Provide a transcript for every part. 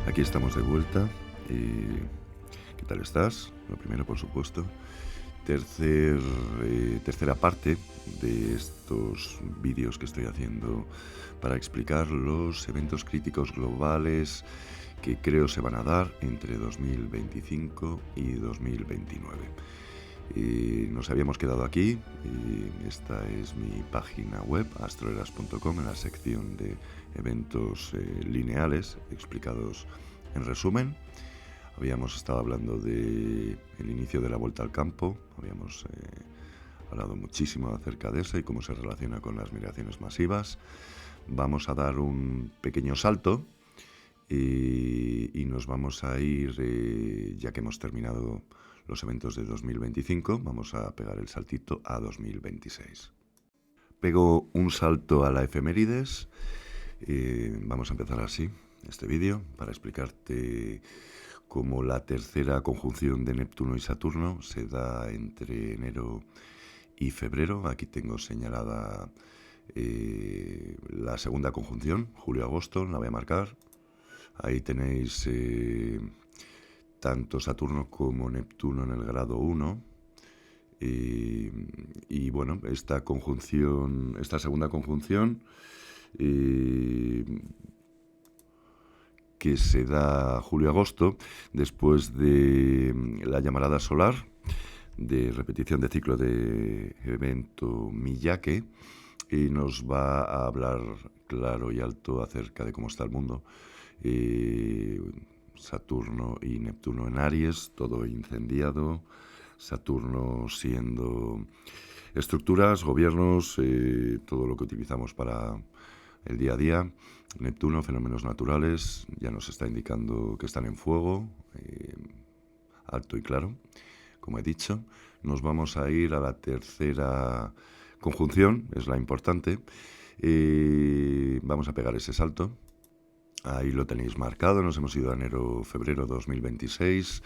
Aquí estamos de vuelta. ¿Qué tal estás? Lo primero, por supuesto. Tercera parte de estos vídeos que estoy haciendo para explicar los eventos críticos globales que creo se van a dar entre 2025 y 2029. Nos habíamos quedado aquí. Esta es mi página web, astroeras.com, en la sección de eventos lineales explicados en resumen. Habíamos estado hablando del inicio de la vuelta al campo, habíamos hablado muchísimo acerca de eso y cómo se relaciona con las migraciones masivas. Vamos a dar un pequeño salto y nos vamos a ir, ya que hemos terminado los eventos de 2025, vamos a pegar el saltito a 2026. Pego un salto a la efemérides. Vamos a empezar así este vídeo para explicarte cómo la tercera conjunción de Neptuno y Saturno se da entre enero y febrero. Aquí tengo señalada la segunda conjunción, julio-agosto, la voy a marcar. Ahí tenéis tanto Saturno como Neptuno en el grado 1. Y bueno, esta segunda conjunción que se da julio-agosto, después de la llamarada solar, de repetición de ciclo de evento Miyake, y nos va a hablar claro y alto acerca de cómo está el mundo. Saturno y Neptuno en Aries, todo incendiado, Saturno siendo estructuras, gobiernos, todo lo que utilizamos para el día a día. Neptuno, fenómenos naturales, ya nos está indicando que están en fuego, alto y claro, como he dicho. Nos vamos a ir a la tercera conjunción, es la importante. Vamos a pegar ese salto. Ahí lo tenéis marcado, nos hemos ido a enero-febrero 2026.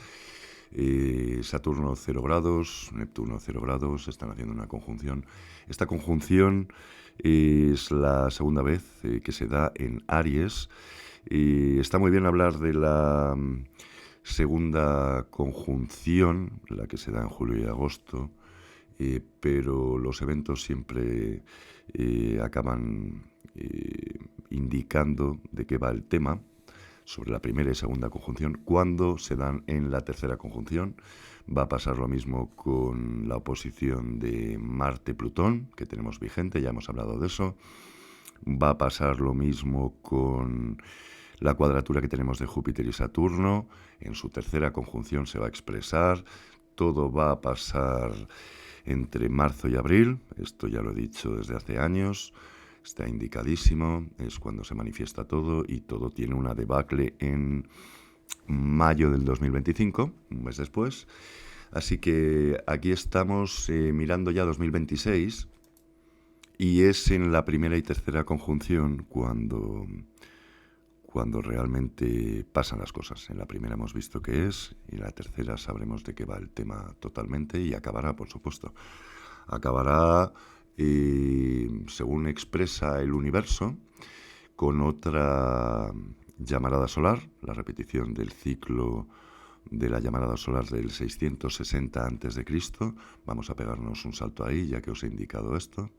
Saturno 0 grados, Neptuno 0 grados, están haciendo una conjunción. Esta conjunción es la segunda vez que se da en Aries. Está muy bien hablar de la segunda conjunción, la que se da en julio y agosto, pero los eventos siempre acaban indicando de qué va el tema sobre la primera y segunda conjunción. Cuando se dan en la tercera conjunción, va a pasar lo mismo con la oposición de Marte-Plutón, que tenemos vigente, ya hemos hablado de eso. Va a pasar lo mismo con la cuadratura que tenemos de Júpiter y Saturno. En su tercera conjunción se va a expresar. Todo va a pasar entre marzo y abril. Esto ya lo he dicho desde hace años. Está indicadísimo, es cuando se manifiesta todo, y todo tiene una debacle en mayo del 2025, un mes después. Así que aquí estamos mirando ya 2026, y es en la primera y tercera conjunción cuando realmente pasan las cosas. En la primera hemos visto qué es, y en la tercera sabremos de qué va el tema totalmente, y acabará, por supuesto. Acabará, según expresa el universo, con otra llamarada solar, la repetición del ciclo de la llamarada solar del 660 a.C. Vamos a pegarnos un salto ahí, ya que os he indicado esto.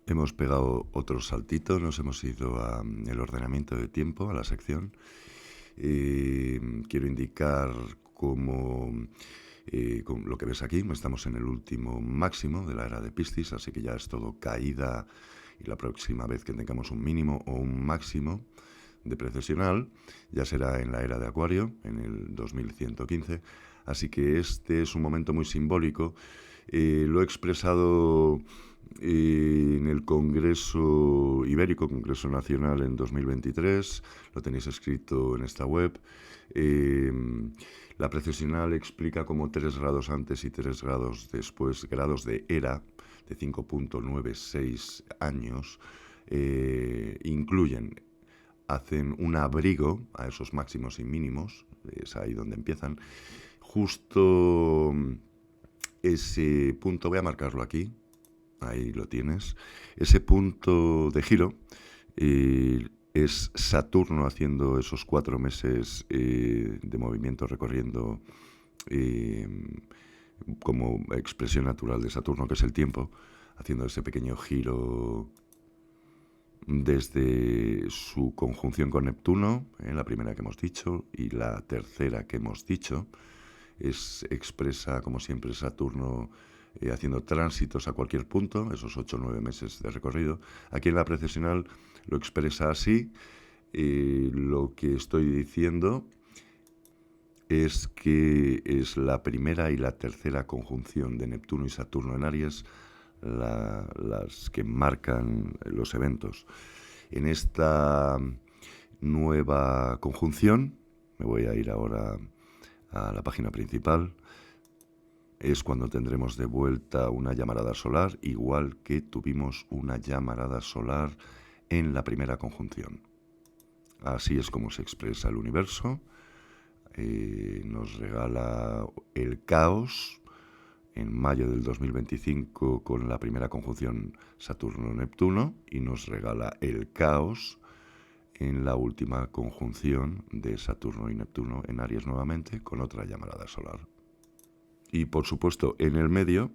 Hemos pegado otro saltito, nos hemos ido al ordenamiento de tiempo, a la sección. Quiero indicar cómo, con lo que ves aquí, estamos en el último máximo de la era de Piscis, así que ya es todo caída, y la próxima vez que tengamos un mínimo o un máximo de precesional ya será en la era de Acuario, en el 2115. Así que este es un momento muy simbólico. Lo he expresado en el Congreso Ibérico, Congreso Nacional, en 2023, lo tenéis escrito en esta web. La precesional explica cómo 3 grados antes y 3 grados después, grados de era de 5.96 años, hacen un abrigo a esos máximos y mínimos, es ahí donde empiezan. Justo ese punto, voy a marcarlo aquí, ahí lo tienes, ese punto de giro es Saturno haciendo esos 4 meses de movimiento recorriendo como expresión natural de Saturno, que es el tiempo, haciendo ese pequeño giro desde su conjunción con Neptuno, la primera que hemos dicho, y la tercera que hemos dicho. Expresa, como siempre, Saturno haciendo tránsitos a cualquier punto, esos 8 o 9 meses de recorrido. Aquí en la precesional lo expresa así. Lo que estoy diciendo es que es la primera y la tercera conjunción de Neptuno y Saturno en Aries las que marcan los eventos. En esta nueva conjunción, me voy a ir ahora a la página principal, es cuando tendremos de vuelta una llamarada solar, igual que tuvimos una llamarada solar en la primera conjunción. Así es como se expresa el universo. Nos regala el caos en mayo del 2025 con la primera conjunción Saturno-Neptuno y nos regala el caos en la última conjunción de Saturno y Neptuno en Aries nuevamente con otra llamarada solar. Y por supuesto en el medio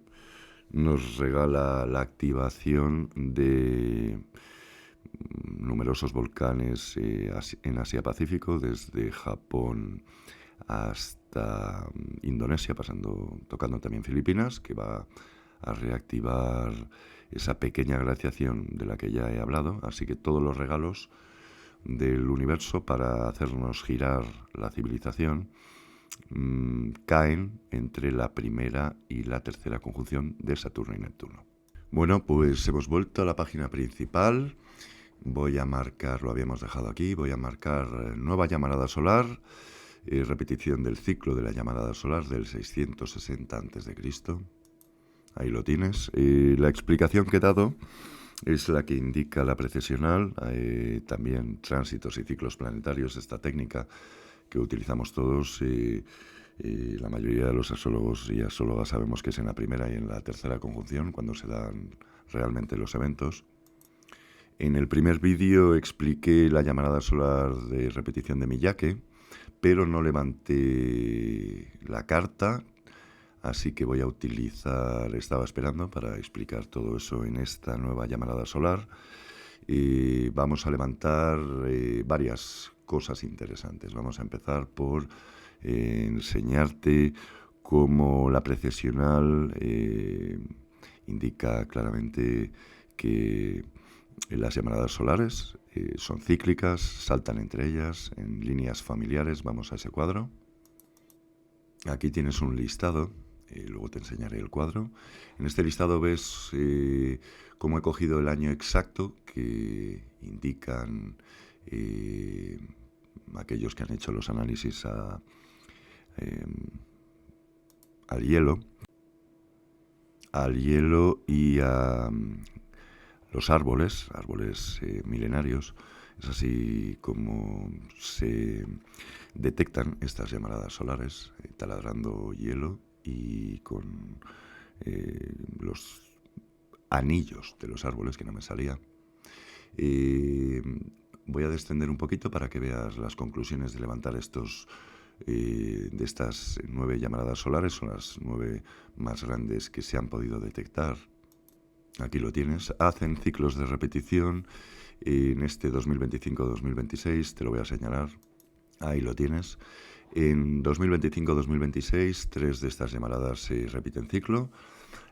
nos regala la activación de numerosos volcanes en Asia-Pacífico, desde Japón hasta Indonesia, tocando también Filipinas, que va a reactivar esa pequeña glaciación de la que ya he hablado. Así que todos los regalos del universo para hacernos girar la civilización caen entre la primera y la tercera conjunción de Saturno y Neptuno. Bueno, pues hemos vuelto a la página principal. Voy a marcar, lo habíamos dejado aquí, voy a marcar nueva llamarada solar, repetición del ciclo de la llamarada solar del 660 a.C. Ahí lo tienes. La explicación que he dado es la que indica la precesional, también tránsitos y ciclos planetarios, esta técnica que utilizamos todos. La mayoría de los astrólogos y astrólogas sabemos que es en la primera y en la tercera conjunción cuando se dan realmente los eventos. En el primer vídeo expliqué la llamarada solar de repetición de Miyake, pero no levanté la carta, así que voy a utilizar, estaba esperando para explicar todo eso en esta nueva llamarada solar. Vamos a levantar varias cosas interesantes. Vamos a empezar por enseñarte cómo la precesional indica claramente que las llamaradas solares son cíclicas, saltan entre ellas en líneas familiares. Vamos a ese cuadro. Aquí tienes un listado, luego te enseñaré el cuadro. En este listado ves cómo he cogido el año exacto que indican aquellos que han hecho los análisis al hielo y a los árboles milenarios. Es así como se detectan estas llamaradas solares, taladrando hielo y con los anillos de los árboles, que no me salía. Voy a descender un poquito para que veas las conclusiones de levantar de estas 9 llamaradas solares. Son las 9 más grandes que se han podido detectar. Aquí lo tienes. Hacen ciclos de repetición en este 2025-2026, te lo voy a señalar. Ahí lo tienes. En 2025-2026, 3 de estas llamaradas se repiten ciclo.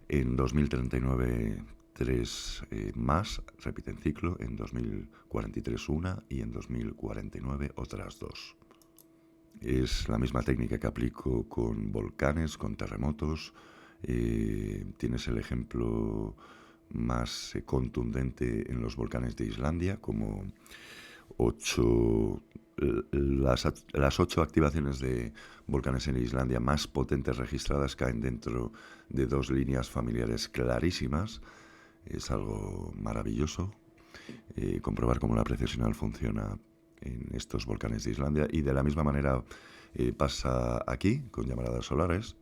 En 2039, 3 más repiten ciclo. En 2043, 1 y en 2049, otras 2. Es la misma técnica que aplico con volcanes, con terremotos. Tienes el ejemplo más contundente en los volcanes de Islandia, como las 8 activaciones de volcanes en Islandia más potentes registradas caen dentro de 2 líneas familiares clarísimas. Es algo maravilloso comprobar cómo la precesional funciona en estos volcanes de Islandia, y de la misma manera pasa aquí con llamaradas solares.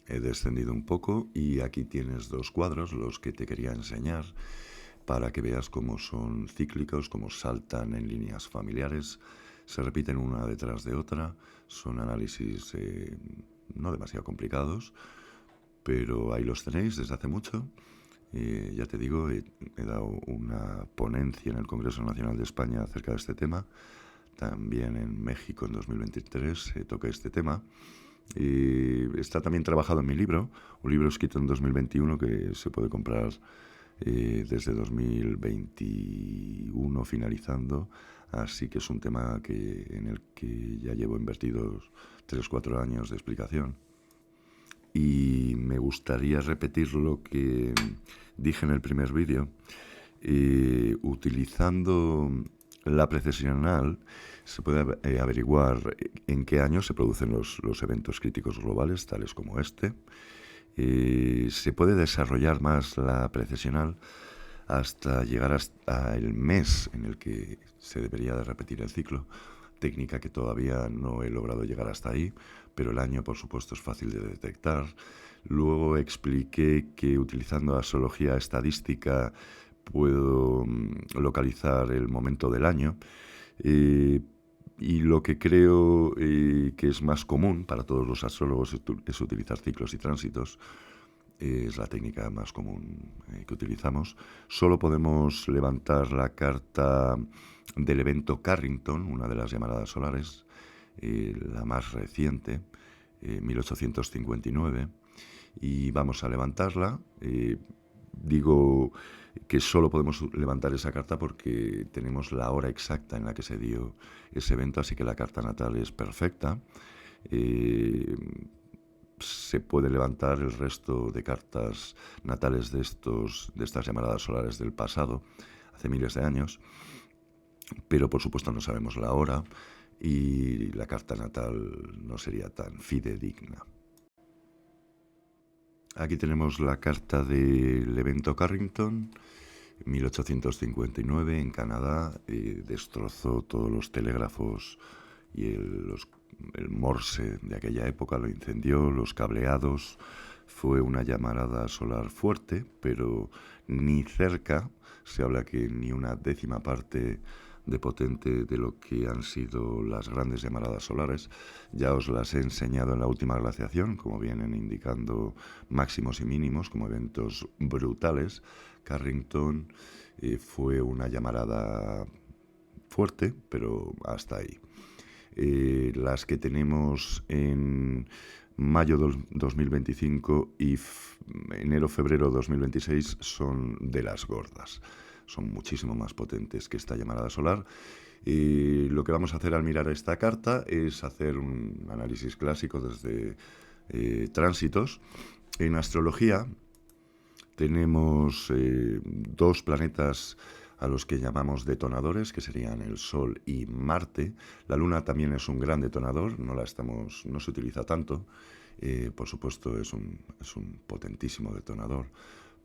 He descendido un poco y aquí tienes 2 cuadros, los que te quería enseñar. para que veas cómo son cíclicos, cómo saltan en líneas familiares, se repiten una detrás de otra, son análisis no demasiado complicados, pero ahí los tenéis desde hace mucho. Ya te digo, he dado una ponencia en el Congreso Nacional de España acerca de este tema. También en México en 2023 toqué este tema. Está también trabajado en mi libro, un libro escrito en 2021 que se puede comprar desde 2021 finalizando. Así que es un tema en el que ya llevo invertidos 3-4 años de explicación. Y me gustaría repetir lo que dije en el primer vídeo. Utilizando la precisional se puede averiguar en qué año se producen los eventos críticos globales, tales como este. Se puede desarrollar más la precisional hasta llegar hasta el mes en el que se debería de repetir el ciclo, técnica que todavía no he logrado llegar hasta ahí, pero el año, por supuesto, es fácil de detectar. Luego expliqué que utilizando astrología estadística puedo localizar el momento del año. Y lo que creo que es más común para todos los astrólogos es utilizar ciclos y tránsitos. Es la técnica más común que utilizamos. Solo podemos levantar la carta del evento Carrington, una de las llamaradas solares, la más reciente, 1859, y vamos a levantarla. Digo que solo podemos levantar esa carta porque tenemos la hora exacta en la que se dio ese evento, así que la carta natal es perfecta. Se puede levantar el resto de cartas natales de estas llamaradas solares del pasado, hace miles de años, pero por supuesto no sabemos la hora y la carta natal no sería tan fidedigna. Aquí tenemos la carta del evento Carrington, 1859 en Canadá. Destrozó todos los telégrafos y el Morse de aquella época, lo incendió, los cableados. Fue una llamarada solar fuerte, pero ni cerca, se habla que ni una décima parte de potente de lo que han sido las grandes llamaradas solares. Ya os las he enseñado en la última glaciación, como vienen indicando máximos y mínimos como eventos brutales. Carrington fue una llamarada fuerte, pero hasta ahí. Las que tenemos en mayo 2025 y enero-febrero 2026 son de las gordas. Son muchísimo más potentes que esta llamarada solar. Lo que vamos a hacer al mirar esta carta es hacer un análisis clásico desde tránsitos. En astrología tenemos dos planetas a los que llamamos detonadores, que serían el Sol y Marte. La Luna también es un gran detonador, no se utiliza tanto. Por supuesto, es un potentísimo detonador,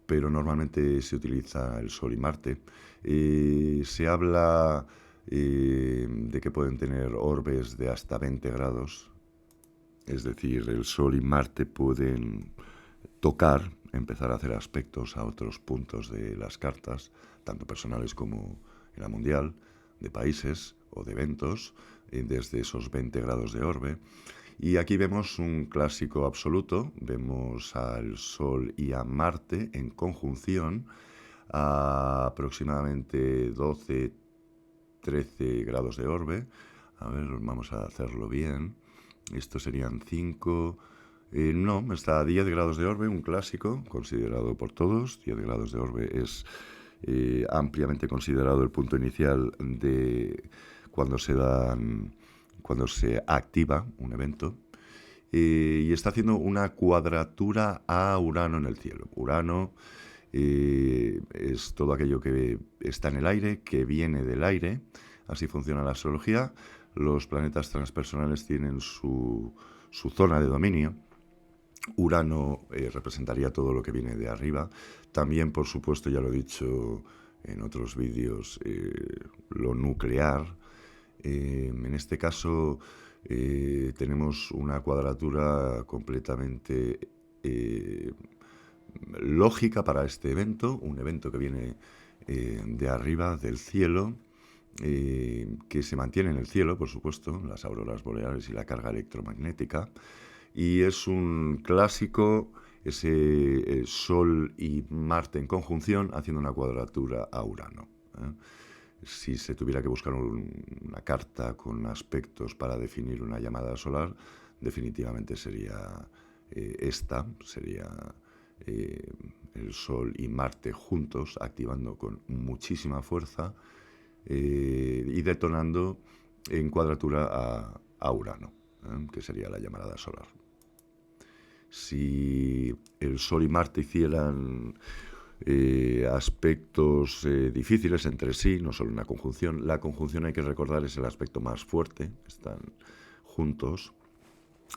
pero normalmente se utiliza el Sol y Marte. Se habla de que pueden tener orbes de hasta 20 grados, es decir, el Sol y Marte pueden tocar, empezar a hacer aspectos a otros puntos de las cartas, tanto personales como en la mundial, de países o de eventos, desde esos 20 grados de orbe. Y aquí vemos un clásico absoluto, vemos al Sol y a Marte en conjunción a aproximadamente 12-13 grados de orbe. A ver, vamos a hacerlo bien. Estos serían 5... no, está a 10 grados de orbe, un clásico considerado por todos. 10 grados de orbe es ampliamente considerado el punto inicial de cuando se activa un evento. Y está haciendo una cuadratura a Urano en el cielo. Urano es todo aquello que está en el aire, que viene del aire. Así funciona la astrología. Los planetas transpersonales tienen su zona de dominio. Urano representaría todo lo que viene de arriba. También, por supuesto, ya lo he dicho en otros vídeos, lo nuclear. En este caso tenemos una cuadratura completamente lógica para este evento, un evento que viene de arriba del cielo, que se mantiene en el cielo, por supuesto, las auroras boreales y la carga electromagnética. Y es un clásico, ese Sol y Marte en conjunción haciendo una cuadratura a Urano. Si se tuviera que buscar una carta con aspectos para definir una llamada solar, definitivamente sería esta, sería el Sol y Marte juntos, activando con muchísima fuerza y detonando en cuadratura a Urano, que sería la llamarada solar. Si el Sol y Marte hicieran aspectos difíciles entre sí, no solo una conjunción. La conjunción, hay que recordar, es el aspecto más fuerte, están juntos.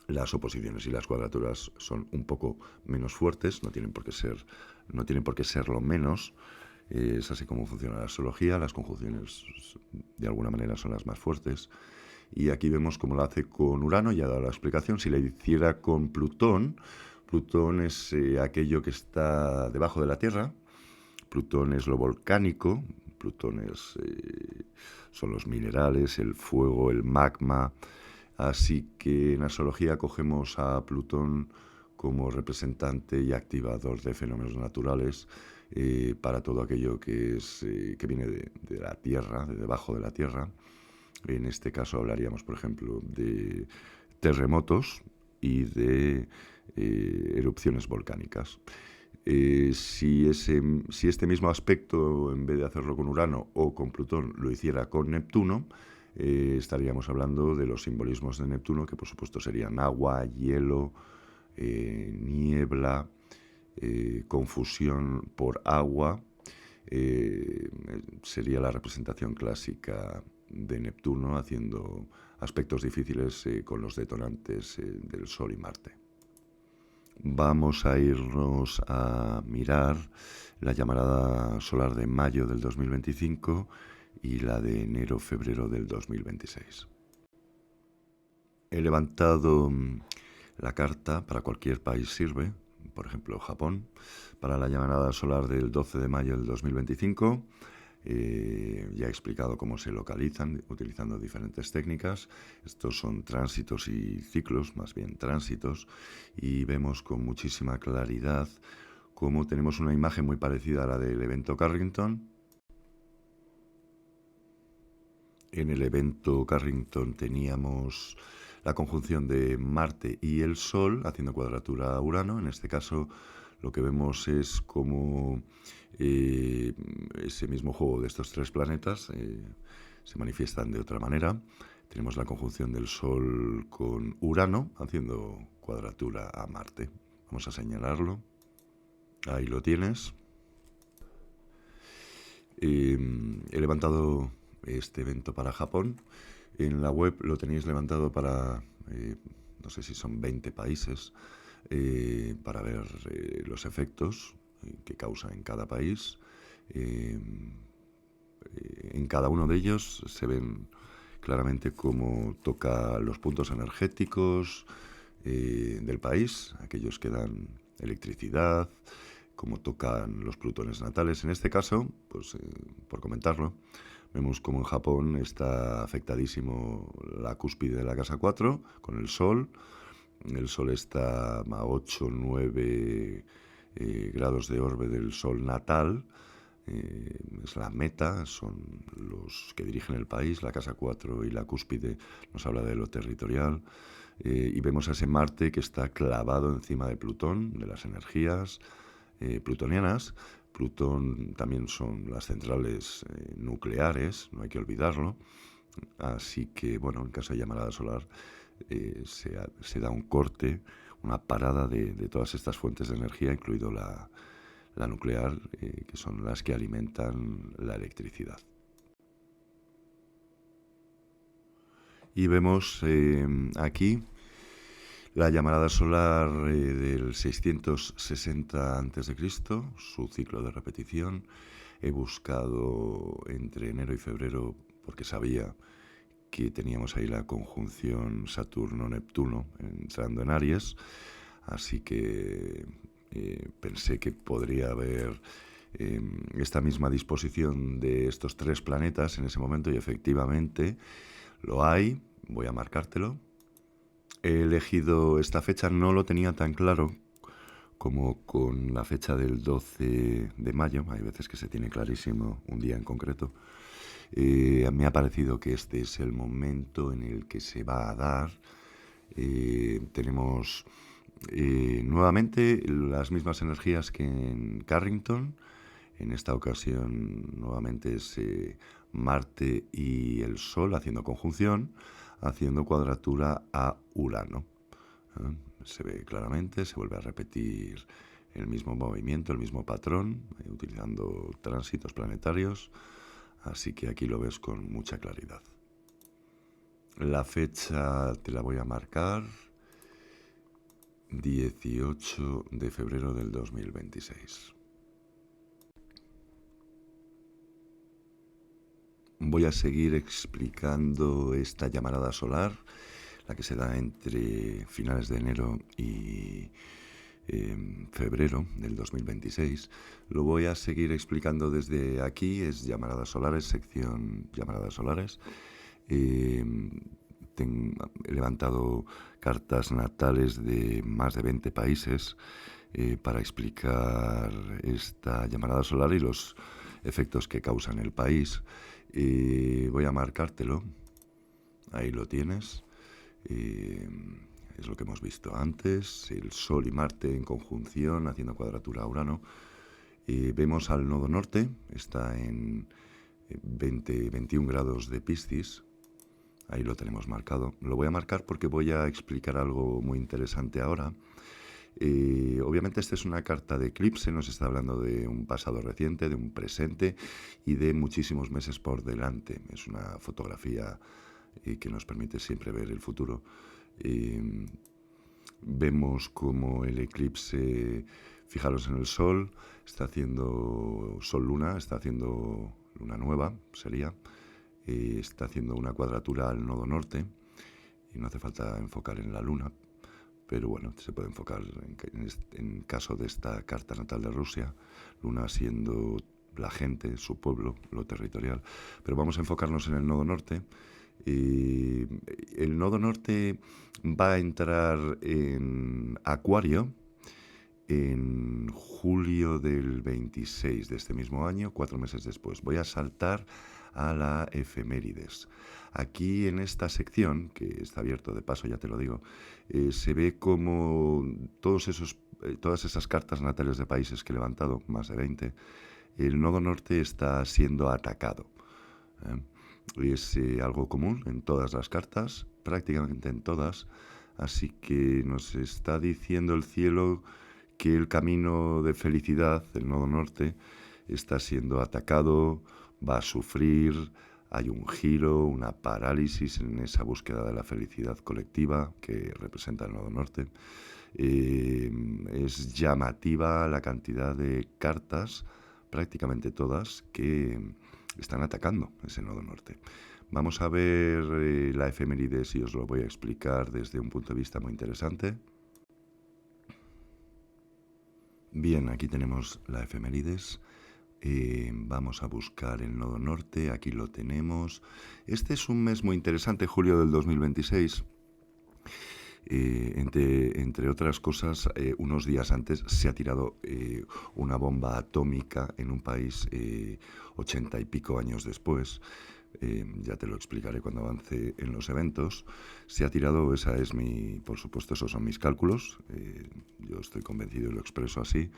Las oposiciones y las cuadraturas son un poco menos fuertes, no tienen por qué serlo menos. Es así como funciona la astrología. Las conjunciones, de alguna manera, son las más fuertes. Y aquí vemos cómo lo hace con Urano, ya he dado la explicación. Si le hiciera con Plutón, Plutón es aquello que está debajo de la Tierra. Plutón es lo volcánico. Plutón son los minerales, el fuego, el magma. Así que en astrología cogemos a Plutón como representante y activador de fenómenos naturales para todo aquello que viene de la Tierra, de debajo de la Tierra. En este caso hablaríamos, por ejemplo, de terremotos y de erupciones volcánicas. Si este mismo aspecto, en vez de hacerlo con Urano o con Plutón, lo hiciera con Neptuno, estaríamos hablando de los simbolismos de Neptuno, que por supuesto serían agua, hielo, niebla, confusión por agua. Sería la representación clásica de Neptuno haciendo aspectos difíciles con los detonantes del Sol y Marte. Vamos a irnos a mirar la llamarada solar de mayo del 2025 y la de enero-febrero del 2026. He levantado la carta, para cualquier país sirve, por ejemplo Japón, para la llamarada solar del 12 de mayo del 2025. Ya he explicado cómo se localizan utilizando diferentes técnicas. Estos son tránsitos y ciclos, más bien tránsitos, y vemos con muchísima claridad cómo tenemos una imagen muy parecida a la del evento Carrington. En el evento Carrington teníamos la conjunción de Marte y el Sol haciendo cuadratura a Urano. En este caso lo que vemos es como ese mismo juego de estos tres planetas se manifiestan de otra manera. Tenemos la conjunción del Sol con Urano haciendo cuadratura a Marte. Vamos a señalarlo. Ahí lo tienes. He levantado este evento para Japón. En la web lo tenéis levantado para, no sé si son 20 países, para ver los efectos que causa en cada país. En cada uno de ellos se ven claramente cómo toca los puntos energéticos del país, aquellos que dan electricidad, cómo tocan los plutones natales. En este caso, pues por comentarlo, vemos como en Japón está afectadísimo la cúspide de la casa 4 con el Sol. El Sol está a 8 o 9 grados de orbe del Sol natal. Es la meta, son los que dirigen el país. La casa 4 y la cúspide nos habla de lo territorial. Y vemos a ese Marte que está clavado encima de Plutón, de las energías plutonianas. Plutón también son las centrales nucleares, no hay que olvidarlo. Así que, bueno, en caso de llamarada solar se da un corte, una parada de todas estas fuentes de energía, incluido la nuclear, que son las que alimentan la electricidad. Y vemos aquí la llamarada solar del 660 a.C., su ciclo de repetición. He buscado entre enero y febrero porque sabía que teníamos ahí la conjunción Saturno-Neptuno entrando en Aries, así que pensé que podría haber esta misma disposición de estos tres planetas en ese momento, y efectivamente lo hay. Voy a marcártelo. He elegido esta fecha, no lo tenía tan claro como con la fecha del 12 de mayo. Hay veces que se tiene clarísimo un día en concreto. Me ha parecido que este es el momento en el que se va a dar. Tenemos nuevamente las mismas energías que en Carrington. En esta ocasión nuevamente es Marte y el Sol haciendo conjunción, haciendo cuadratura a Urano. Se ve claramente, se vuelve a repetir el mismo movimiento, el mismo patrón, utilizando tránsitos planetarios, así que aquí lo ves con mucha claridad. La fecha te la voy a marcar, 18 de febrero del 2026. Voy a seguir explicando esta llamarada solar, la que se da entre finales de enero y febrero del 2026. Lo voy a seguir explicando desde aquí, es llamaradas solares, sección llamaradas solares. He levantado cartas natales de más de 20 países para explicar esta llamarada solar y los efectos que causa en el país. Voy a marcártelo. Ahí lo tienes. Es lo que hemos visto antes. El Sol y Marte en conjunción, haciendo cuadratura a Urano. Vemos al nodo norte. Está en 21 grados de Piscis. Ahí lo tenemos marcado. Lo voy a marcar porque voy a explicar algo muy interesante ahora. Obviamente esta es una carta de eclipse, nos está hablando de un pasado reciente, de un presente y de muchísimos meses por delante. Es una fotografía que nos permite siempre ver el futuro. Vemos como el eclipse, fijaros en el Sol, está haciendo Sol-Luna, está haciendo luna nueva, sería. Está haciendo una cuadratura al nodo norte y no hace falta enfocar en la Luna. Pero bueno, se puede enfocar en caso de esta carta natal de Rusia, Luna siendo la gente, su pueblo, lo territorial. Pero vamos a enfocarnos en el nodo norte. El nodo norte va a entrar en Acuario en julio del 26 de este mismo año, 4 meses después. Voy a saltar a la efemérides. Aquí en esta sección, que está abierto de paso, ya te lo digo, se ve como todas esas cartas natales de países que he levantado, más de 20, el nodo norte está siendo atacado. Es algo común en todas las cartas, prácticamente en todas, así que nos está diciendo el cielo que el camino de felicidad, el nodo norte, está siendo atacado, va a sufrir, hay un giro, una parálisis en esa búsqueda de la felicidad colectiva que representa el nodo norte. Es llamativa la cantidad de cartas, prácticamente todas, que están atacando ese nodo norte. Vamos a ver la efemérides y os lo voy a explicar desde un punto de vista muy interesante. Bien, aquí tenemos la efemérides. Vamos a buscar el nodo norte, aquí lo tenemos. Este es un mes muy interesante, julio del 2026. Entre otras cosas, unos días antes se ha tirado una bomba atómica en un país 80 y pico años después. Ya te lo explicaré cuando avance en los eventos. Se ha tirado, por supuesto, esos son mis cálculos. Yo estoy convencido y lo expreso así.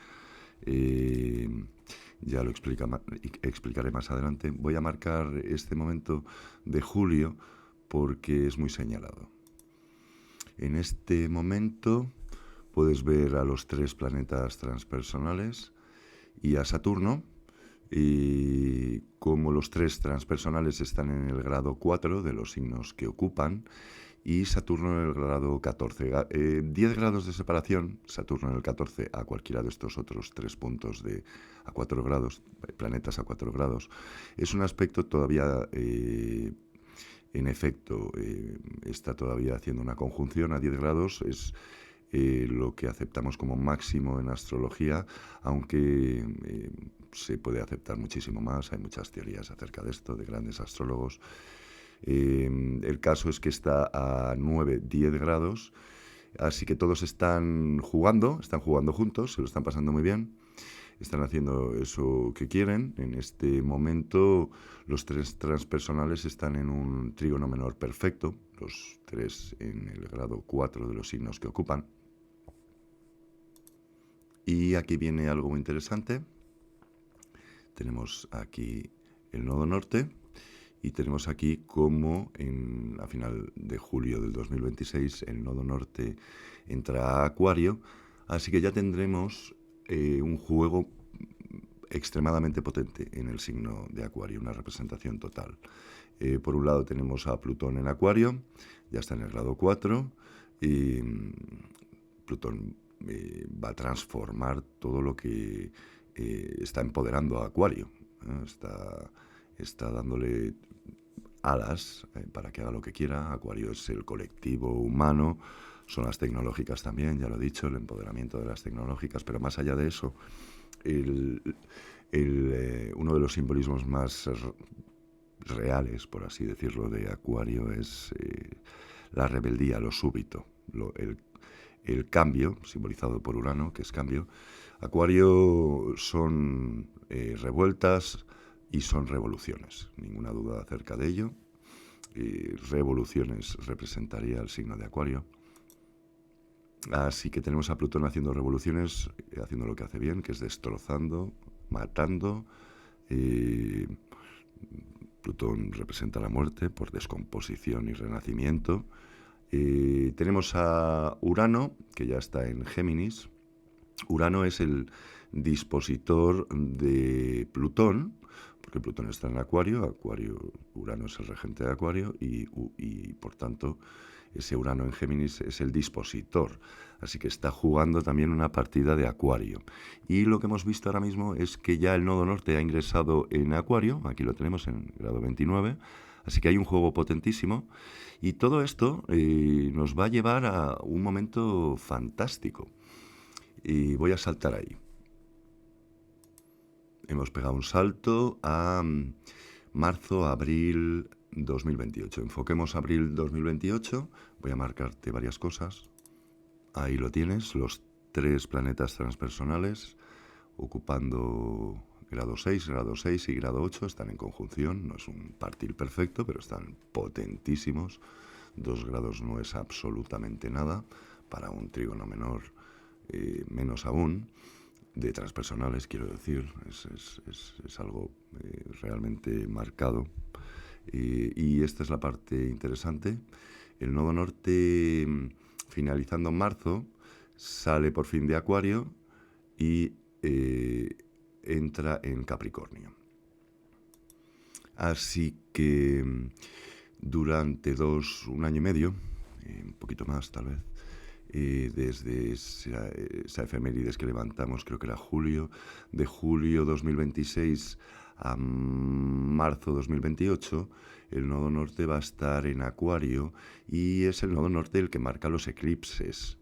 Ya lo explicaré más adelante. Voy a marcar este momento de julio porque es muy señalado. En este momento puedes ver a los 3 planetas transpersonales y a Saturno. Y como los 3 transpersonales están en el grado 4 de los signos que ocupan y Saturno en el grado 14. 10 grados de separación, Saturno en el 14 a cualquiera de estos otros 3 puntos a 4 grados, planetas a 4 grados. Es un aspecto todavía, en efecto, está todavía haciendo una conjunción a 10 grados, es lo que aceptamos como máximo en astrología, aunque se puede aceptar muchísimo más. Hay muchas teorías acerca de esto, de grandes astrólogos. El caso es que está a 9-10 grados, así que todos están jugando juntos, se lo están pasando muy bien. Están haciendo eso que quieren. En este momento los tres transpersonales están en un trígono menor perfecto, los tres en el grado 4 de los signos que ocupan. Y aquí viene algo muy interesante. Tenemos aquí el nodo norte y tenemos aquí como a final de julio del 2026 el nodo norte entra a Acuario, así que ya tendremos un juego extremadamente potente en el signo de Acuario, una representación total. Por un lado tenemos a Plutón en Acuario, ya está en el grado 4, y Plutón va a transformar todo lo que está empoderando a Acuario. Está dándole alas para que haga lo que quiera. Acuario es el colectivo humano, son las tecnológicas también, ya lo he dicho, el empoderamiento de las tecnológicas, pero más allá de eso, uno de los simbolismos más reales, por así decirlo, de Acuario es la rebeldía, lo súbito, el cambio, simbolizado por Urano, que es cambio. Acuario son revueltas y son revoluciones, ninguna duda acerca de ello. Revoluciones representaría el signo de Acuario. Así que tenemos a Plutón haciendo revoluciones, haciendo lo que hace bien, que es destrozando, matando. Plutón representa la muerte por descomposición y renacimiento. Tenemos a Urano, que ya está en Géminis. Urano es el dispositor de Plutón, porque Plutón está en Acuario, Urano es el regente de Acuario y por tanto ese Urano en Géminis es el dispositor, así que está jugando también una partida de Acuario. Y lo que hemos visto ahora mismo es que ya el nodo norte ha ingresado en Acuario, aquí lo tenemos en grado 29, así que hay un juego potentísimo y todo esto nos va a llevar a un momento fantástico. Y voy a saltar ahí. Hemos pegado un salto a marzo, abril 2028. Enfoquemos abril 2028. Voy a marcarte varias cosas. Ahí lo tienes, los tres planetas transpersonales ocupando grado 6 y grado 8. Están en conjunción, no es un partir perfecto, pero están potentísimos. 2 grados no es absolutamente nada para un trígono menor. Menos aún, de transpersonales, quiero decir, es algo realmente marcado. Y esta es la parte interesante. El nodo norte, finalizando en marzo, sale por fin de Acuario y entra en Capricornio. Así que durante un año y medio, un poquito más tal vez, desde esa efemérides que levantamos, creo que era de julio 2026 a marzo 2028, el nodo norte va a estar en Acuario y es el nodo norte el que marca los eclipses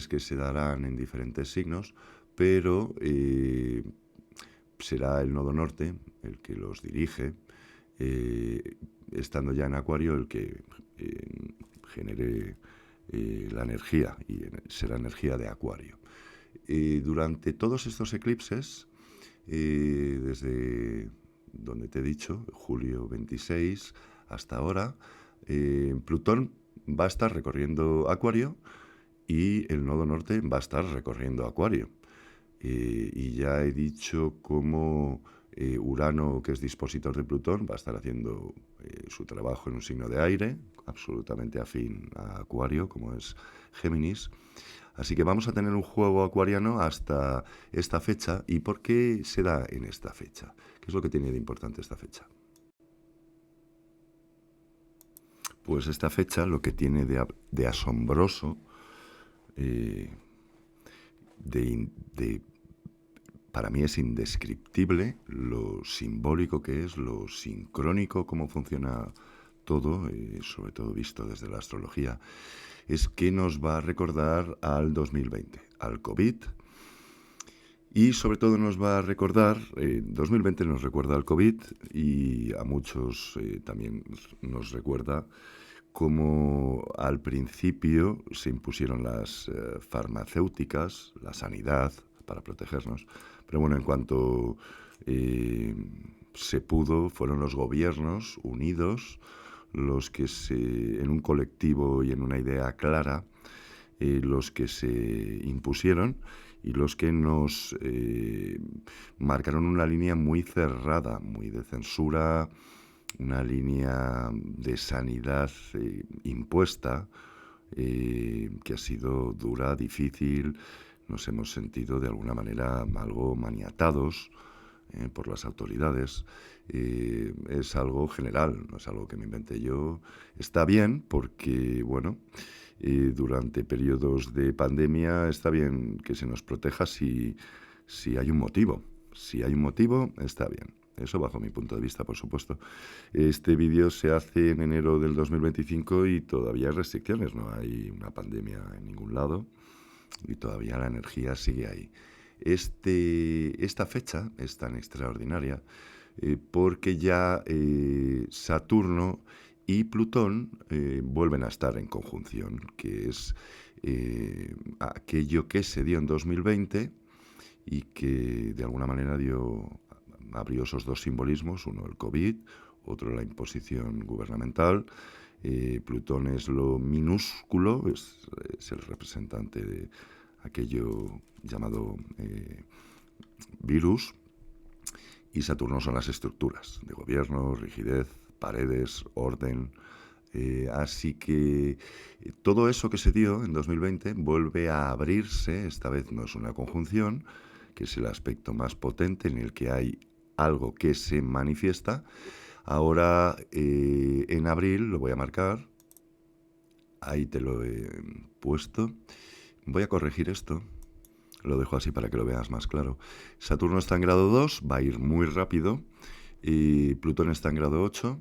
que se darán en diferentes signos, pero será el nodo norte el que los dirige, estando ya en Acuario el que genere la energía, y será energía de Acuario. Durante todos estos eclipses, desde donde te he dicho, julio 26 hasta ahora, Plutón va a estar recorriendo Acuario y el nodo norte va a estar recorriendo Acuario. Y ya he dicho cómo Urano, que es dispositor de Plutón, va a estar haciendo su trabajo en un signo de aire, absolutamente afín a Acuario, como es Géminis. Así que vamos a tener un juego acuariano hasta esta fecha. ¿Y por qué se da en esta fecha? ¿Qué es lo que tiene de importante esta fecha? Pues esta fecha lo que tiene de asombroso, para mí es indescriptible lo simbólico que es, lo sincrónico, cómo funciona todo, sobre todo visto desde la astrología, es que nos va a recordar al 2020, al COVID. Y sobre todo nos va a recordar, 2020 nos recuerda al COVID y a muchos también nos recuerda cómo al principio se impusieron las farmacéuticas, la sanidad para protegernos, pero bueno, en cuanto se pudo, fueron los gobiernos unidos los que en un colectivo y en una idea clara, los que se impusieron y los que nos marcaron una línea muy cerrada, muy de censura, una línea de sanidad impuesta, que ha sido dura, difícil. Nos hemos sentido de alguna manera algo maniatados por las autoridades. Es algo general, no es algo que me inventé yo. Está bien porque, bueno, durante periodos de pandemia está bien que se nos proteja si hay un motivo. Si hay un motivo, está bien. Eso bajo mi punto de vista, por supuesto. Este vídeo se hace en enero del 2025 y todavía hay restricciones. No hay una pandemia en ningún lado y todavía la energía sigue ahí. Esta fecha es tan extraordinaria porque ya Saturno y Plutón vuelven a estar en conjunción, que es aquello que se dio en 2020 y que de alguna manera abrió esos dos simbolismos, uno el COVID, otro la imposición gubernamental. Plutón es lo minúsculo, es el representante de aquello llamado virus, y Saturno son las estructuras de gobierno, rigidez, paredes, orden. Así que todo eso que se dio en 2020 vuelve a abrirse. Esta vez no es una conjunción, que es el aspecto más potente en el que hay algo que se manifiesta. Ahora en abril, lo voy a marcar, ahí te lo he puesto. Voy a corregir esto, lo dejo así para que lo veas más claro. Saturno está en grado 2, va a ir muy rápido. Plutón está en grado 8.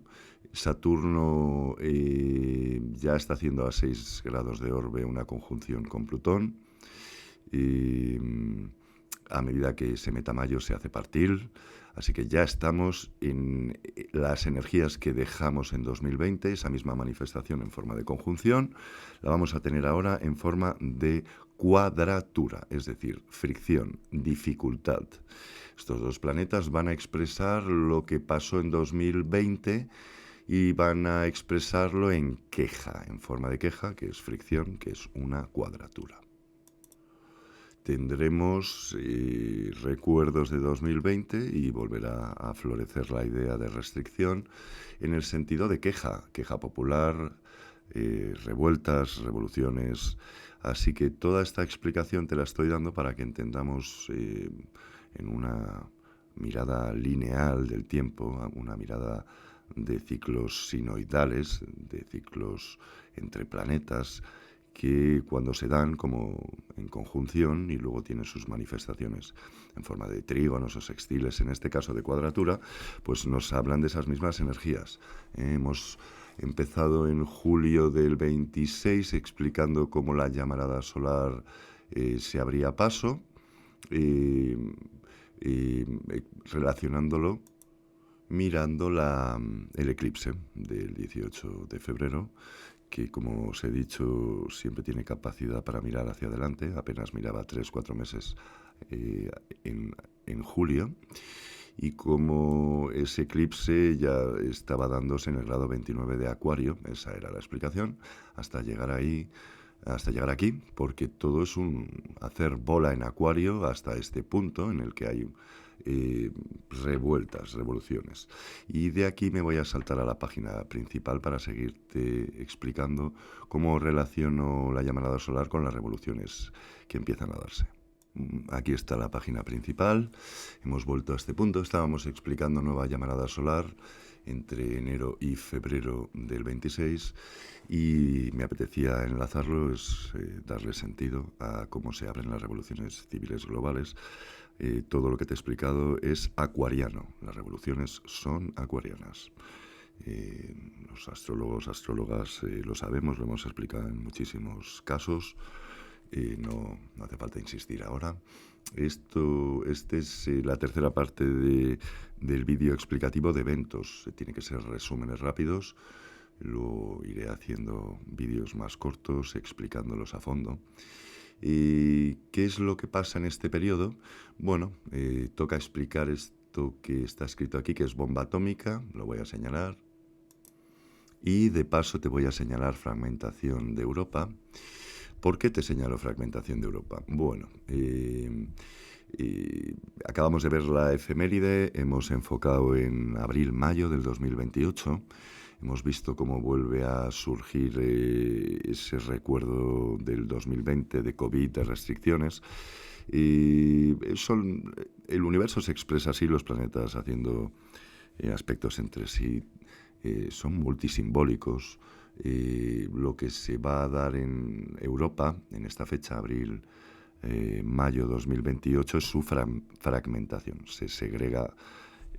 Saturno ya está haciendo a 6 grados de orbe una conjunción con Plutón. A medida que se meta mayo se hace partil. Así que ya estamos en las energías que dejamos en 2020, esa misma manifestación en forma de conjunción, la vamos a tener ahora en forma de cuadratura, es decir, fricción, dificultad. Estos dos planetas van a expresar lo que pasó en 2020 y van a expresarlo en queja, en forma de queja, que es fricción, que es una cuadratura. Tendremos recuerdos de 2020 y volverá a florecer la idea de restricción en el sentido de queja popular, revueltas, revoluciones. Así que toda esta explicación te la estoy dando para que entendamos en una mirada lineal del tiempo, una mirada de ciclos sinoidales, de ciclos entre planetas, que cuando se dan como en conjunción y luego tienen sus manifestaciones en forma de trígonos o sextiles, en este caso de cuadratura, pues nos hablan de esas mismas energías. Hemos empezado en julio del 26 explicando cómo la llamarada solar se abría paso, relacionándolo mirando el eclipse del 18 de febrero, que como os he dicho siempre tiene capacidad para mirar hacia adelante. Apenas miraba 3-4 meses en julio, y como ese eclipse ya estaba dándose en el grado 29 de Acuario, esa era la explicación, hasta llegar aquí, porque todo es un hacer bola en Acuario hasta este punto en el que hay revoluciones. Y de aquí me voy a saltar a la página principal para seguirte explicando cómo relaciono la llamarada solar con las revoluciones que empiezan a darse. Aquí está la página principal. Hemos vuelto a este punto. Estábamos explicando nueva llamarada solar entre enero y febrero del 26 y me apetecía enlazarlo, darle sentido a cómo se abren las revoluciones civiles globales. Todo lo que te he explicado es acuariano. Las revoluciones son acuarianas. los astrólogos, astrólogas lo sabemos, lo hemos explicado en muchísimos casos. No hace falta insistir ahora. Este es la tercera parte del vídeo explicativo de eventos. Tiene que ser resúmenes rápidos. Lo iré haciendo vídeos más cortos, explicándolos a fondo. ¿Qué es lo que pasa en este periodo? Bueno, toca explicar esto que está escrito aquí, que es bomba atómica. Lo voy a señalar. Y de paso te voy a señalar fragmentación de Europa. ¿Por qué te señalo fragmentación de Europa? Bueno, acabamos de ver la efeméride, hemos enfocado en abril-mayo del 2028, hemos visto cómo vuelve a surgir ese recuerdo del 2020 de COVID, de restricciones. El universo se expresa así, los planetas haciendo aspectos entre sí, son multisimbólicos. Lo que se va a dar en Europa en esta fecha, abril-mayo 2028, es su fragmentación. Se segrega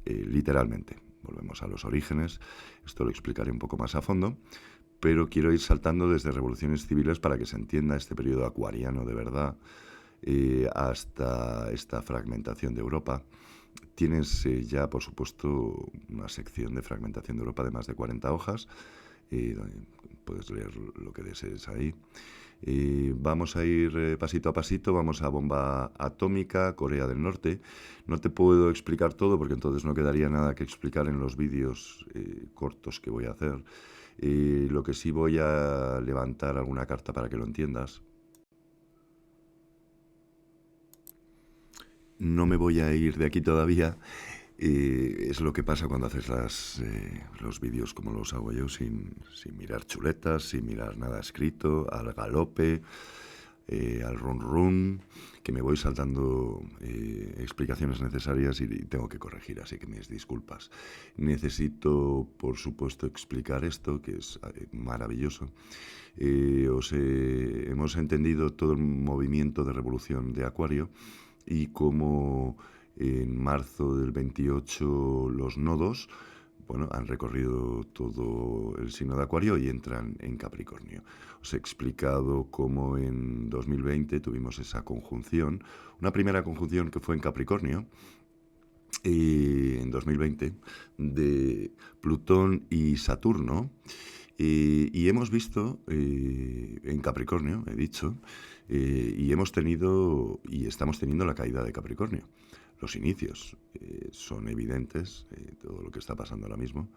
literalmente. Volvemos a los orígenes. Esto lo explicaré un poco más a fondo, pero quiero ir saltando desde revoluciones civiles para que se entienda este periodo acuariano de verdad, hasta esta fragmentación de Europa. Tienes ya, por supuesto, una sección de fragmentación de Europa de más de 40 hojas. Puedes leer lo que desees ahí. Vamos a ir pasito a pasito, vamos a bomba atómica, Corea del Norte. No te puedo explicar todo porque entonces no quedaría nada que explicar en los vídeos cortos que voy a hacer. Lo que sí voy a levantar alguna carta para que lo entiendas. No me voy a ir de aquí todavía. Es lo que pasa cuando haces los vídeos como los hago yo, sin mirar chuletas, sin mirar nada escrito, al galope, al run run, que me voy saltando explicaciones necesarias y tengo que corregir, así que mis disculpas. Necesito, por supuesto, explicar esto, que es maravilloso. Hemos entendido todo el movimiento de revolución de Acuario y cómo en marzo del 28 los nodos, bueno, han recorrido todo el signo de Acuario y entran en Capricornio. Os he explicado cómo en 2020 tuvimos esa conjunción, una primera conjunción que fue en Capricornio, en 2020, de Plutón y Saturno. Y hemos visto en Capricornio, he dicho, y hemos tenido y estamos teniendo la caída de Capricornio. Los inicios son evidentes, todo lo que está pasando ahora mismo.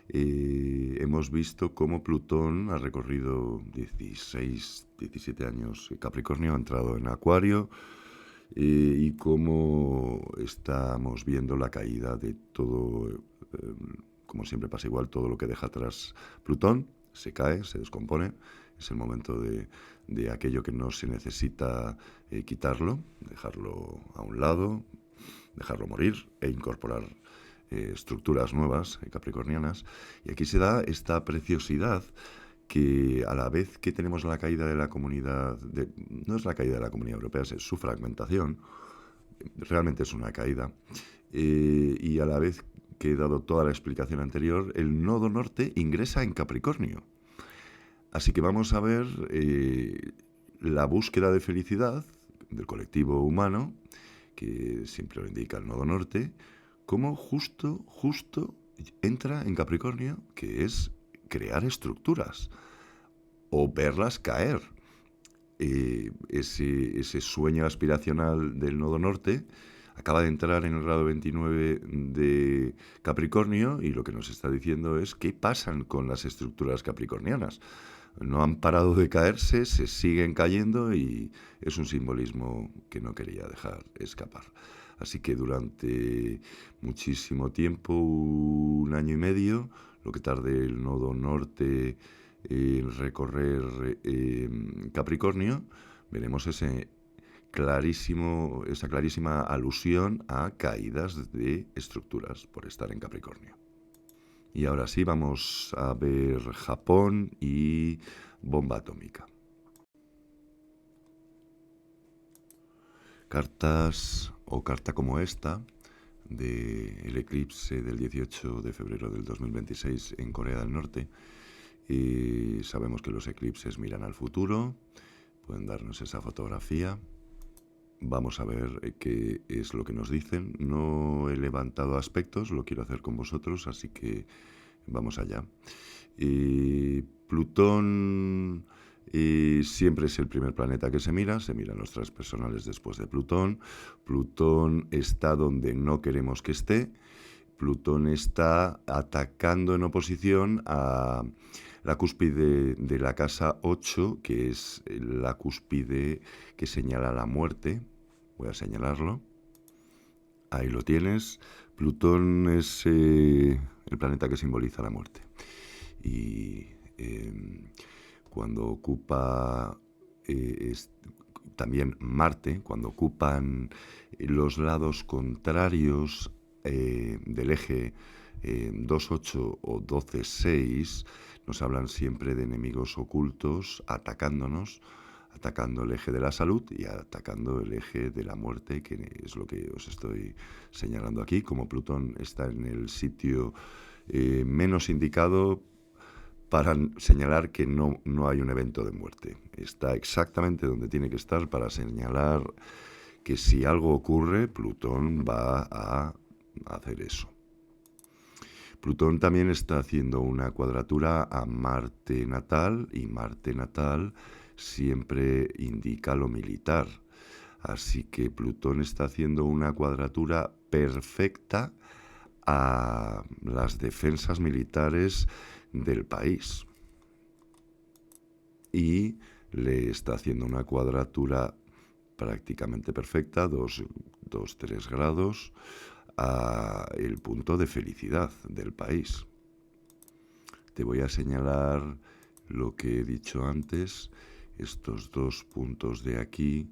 Hemos visto cómo Plutón ha recorrido 16, 17 años Capricornio, ha entrado en Acuario, y cómo estamos viendo la caída de todo, como siempre pasa igual, todo lo que deja atrás Plutón se cae, se descompone. Es el momento de aquello que no se necesita quitarlo, dejarlo a un lado, dejarlo morir e incorporar estructuras nuevas capricornianas. Y aquí se da esta preciosidad que a la vez que tenemos la caída de la comunidad, no es la caída de la Comunidad Europea, es su fragmentación, realmente es una caída, y a la vez que he dado toda la explicación anterior, el nodo norte ingresa en Capricornio. Así que vamos a ver la búsqueda de felicidad del colectivo humano, que siempre lo indica el nodo norte, cómo justo entra en Capricornio, que es crear estructuras o verlas caer. Ese sueño aspiracional del nodo norte acaba de entrar en el grado 29 de Capricornio y lo que nos está diciendo es qué pasan con las estructuras capricornianas. No han parado de caerse, se siguen cayendo y es un simbolismo que no quería dejar escapar. Así que durante muchísimo tiempo, 1 año y medio, lo que tarde el nodo norte en recorrer Capricornio, veremos esa clarísima alusión a caídas de estructuras por estar en Capricornio. Y ahora sí, vamos a ver Japón y bomba atómica. Cartas o carta como esta del eclipse del 18 de febrero del 2026 en Corea del Norte. Sabemos que los eclipses miran al futuro, pueden darnos esa fotografía. Vamos a ver qué es lo que nos dicen. No he levantado aspectos, lo quiero hacer con vosotros, así que vamos allá. Plutón siempre es el primer planeta que se miran los transpersonales después de Plutón. Plutón está donde no queremos que esté. Plutón está atacando en oposición a la cúspide de la casa 8, que es la cúspide que señala la muerte. Voy a señalarlo. Ahí lo tienes. Plutón es el planeta que simboliza la muerte. Y cuando ocupa también Marte, cuando ocupan los lados contrarios del eje 2,8 o 12,6, nos hablan siempre de enemigos ocultos atacándonos, atacando el eje de la salud y atacando el eje de la muerte, que es lo que os estoy señalando aquí. Como Plutón está en el sitio menos indicado para señalar que no hay un evento de muerte. Está exactamente donde tiene que estar para señalar que si algo ocurre, Plutón va a hacer eso. Plutón también está haciendo una cuadratura a Marte natal, y Marte natal siempre indica lo militar. Así que Plutón está haciendo una cuadratura perfecta a las defensas militares del país. Y le está haciendo una cuadratura prácticamente perfecta, 2-3 grados, a el punto de felicidad del país. Te voy a señalar lo que he dicho antes, estos dos puntos de aquí,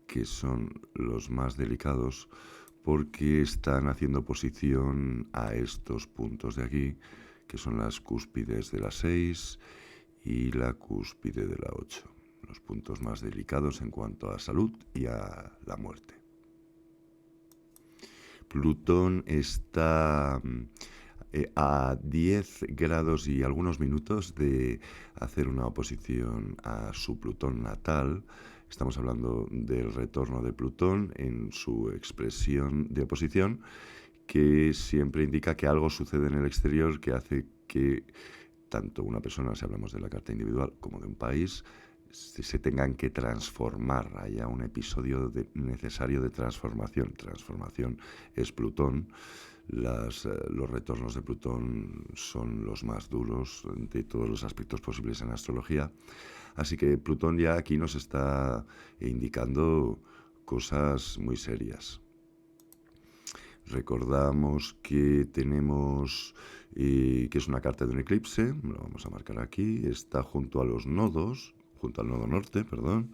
que son los más delicados, porque están haciendo oposición a estos puntos de aquí, que son las cúspides de la 6 y la cúspide de la 8, los puntos más delicados en cuanto a salud y a la muerte. Plutón está a 10 grados y algunos minutos de hacer una oposición a su Plutón natal. Estamos hablando del retorno de Plutón en su expresión de oposición, que siempre indica que algo sucede en el exterior que hace que tanto una persona, si hablamos de la carta individual, como de un país, se tengan que transformar. Haya un episodio necesario de transformación. Transformación es Plutón. Los retornos de Plutón son los más duros de todos los aspectos posibles en astrología. Así que Plutón ya aquí nos está indicando cosas muy serias. Recordamos que tenemos que es una carta de un eclipse, lo vamos a marcar aquí, está junto a los nodos, junto al nodo norte, perdón.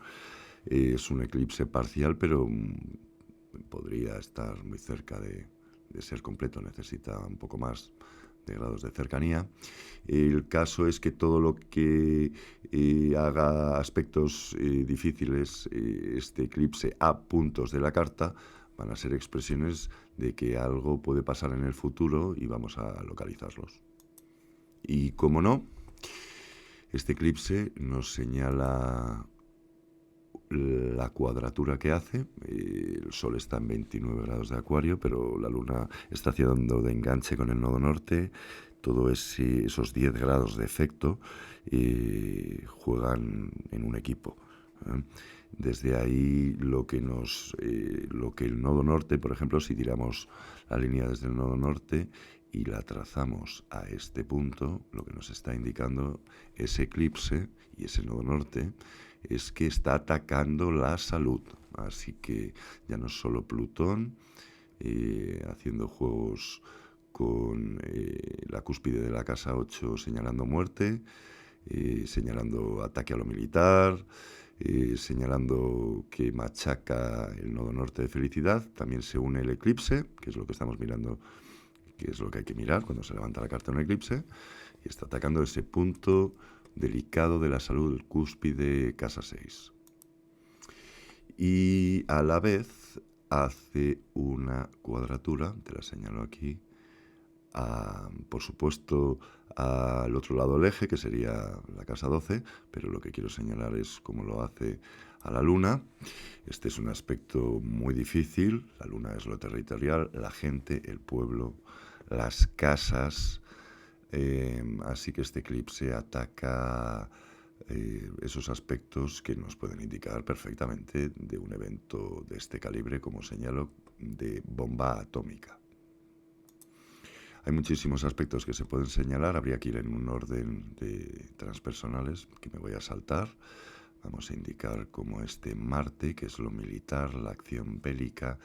Es un eclipse parcial, pero podría estar muy cerca de ser completo, necesita un poco más de grados de cercanía. El caso es que todo lo que haga aspectos difíciles este eclipse a puntos de la carta van a ser expresiones de que algo puede pasar en el futuro y vamos a localizarlos. Y como no, este eclipse nos señala la cuadratura que hace. El Sol está en 29 grados de Acuario, pero la Luna está haciendo de enganche con el nodo norte. Todos esos 10 grados de efecto juegan en un equipo. Desde ahí lo que el nodo norte, por ejemplo, si tiramos la línea desde el nodo norte y la trazamos a este punto, lo que nos está indicando ese eclipse y ese nodo norte es que está atacando la salud. Así que ya no es solo Plutón haciendo juegos con la cúspide de la casa 8 señalando muerte, señalando ataque a lo militar, señalando que machaca el nodo norte de felicidad. También se une el eclipse, que es lo que estamos mirando, que es lo que hay que mirar cuando se levanta la carta de un eclipse, y está atacando ese punto delicado de la salud, cúspide casa 6. Y a la vez hace una cuadratura, te la señalo aquí, por supuesto, al otro lado del eje, que sería la casa 12, pero lo que quiero señalar es cómo lo hace a la Luna. Este es un aspecto muy difícil. La Luna es lo territorial, la gente, el pueblo, las casas. Así que este eclipse ataca esos aspectos que nos pueden indicar perfectamente de un evento de este calibre, como señalo, de bomba atómica. Hay muchísimos aspectos que se pueden señalar, habría que ir en un orden de transpersonales que me voy a saltar. Vamos a indicar cómo este Marte, que es lo militar, la acción bélica,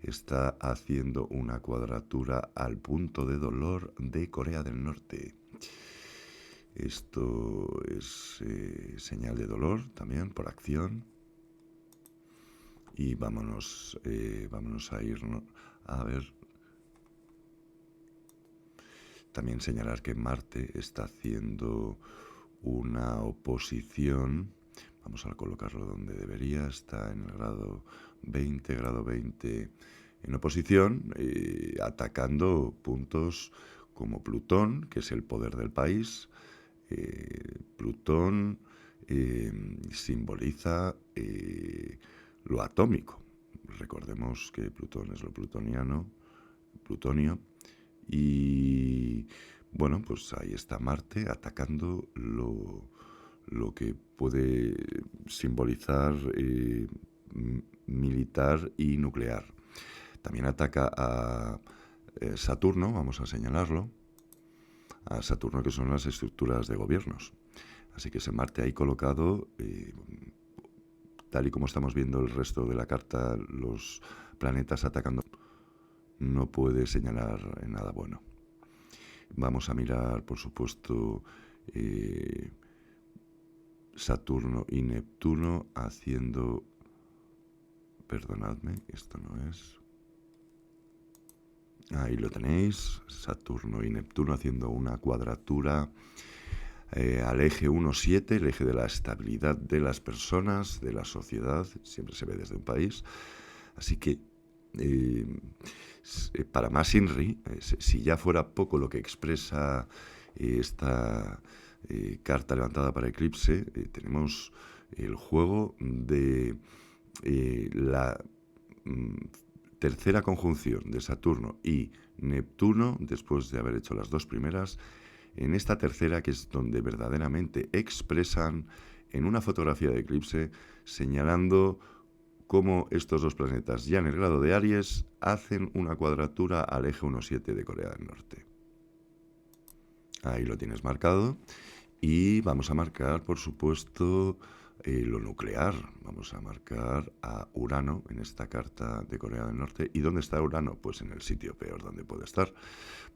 está haciendo una cuadratura al punto de dolor de Corea del Norte. Esto es señal de dolor también por acción. Y vámonos a ir a ver. También señalar que Marte está haciendo una oposición. Vamos a colocarlo donde debería. Está en el grado 20 en oposición, atacando puntos como Plutón, que es el poder del país. Plutón simboliza lo atómico. Recordemos que Plutón es lo plutonio. Y bueno, pues ahí está Marte atacando lo que puede simbolizar militar y nuclear. También ataca a Saturno, vamos a señalarlo, a Saturno, que son las estructuras de gobiernos. Así que ese Marte ahí colocado, tal y como estamos viendo el resto de la carta, los planetas atacando, no puede señalar nada bueno. Vamos a mirar, por supuesto, Saturno y Neptuno haciendo... Perdonadme, esto no es... Ahí lo tenéis, Saturno y Neptuno haciendo una cuadratura al eje 1,7, el eje de la estabilidad de las personas, de la sociedad, siempre se ve desde un país. Así que, para más INRI, si ya fuera poco lo que expresa esta carta levantada para eclipse, tenemos el juego de la tercera conjunción de Saturno y Neptuno, después de haber hecho las dos primeras, en esta tercera, que es donde verdaderamente expresan en una fotografía de eclipse, señalando cómo estos dos planetas, ya en el grado de Aries, hacen una cuadratura al eje 1,7 de Corea del Norte. Ahí lo tienes marcado. Y vamos a marcar, por supuesto, lo nuclear. Vamos a marcar a Urano en esta carta de Corea del Norte. ¿Y dónde está Urano? Pues en el sitio peor donde puede estar,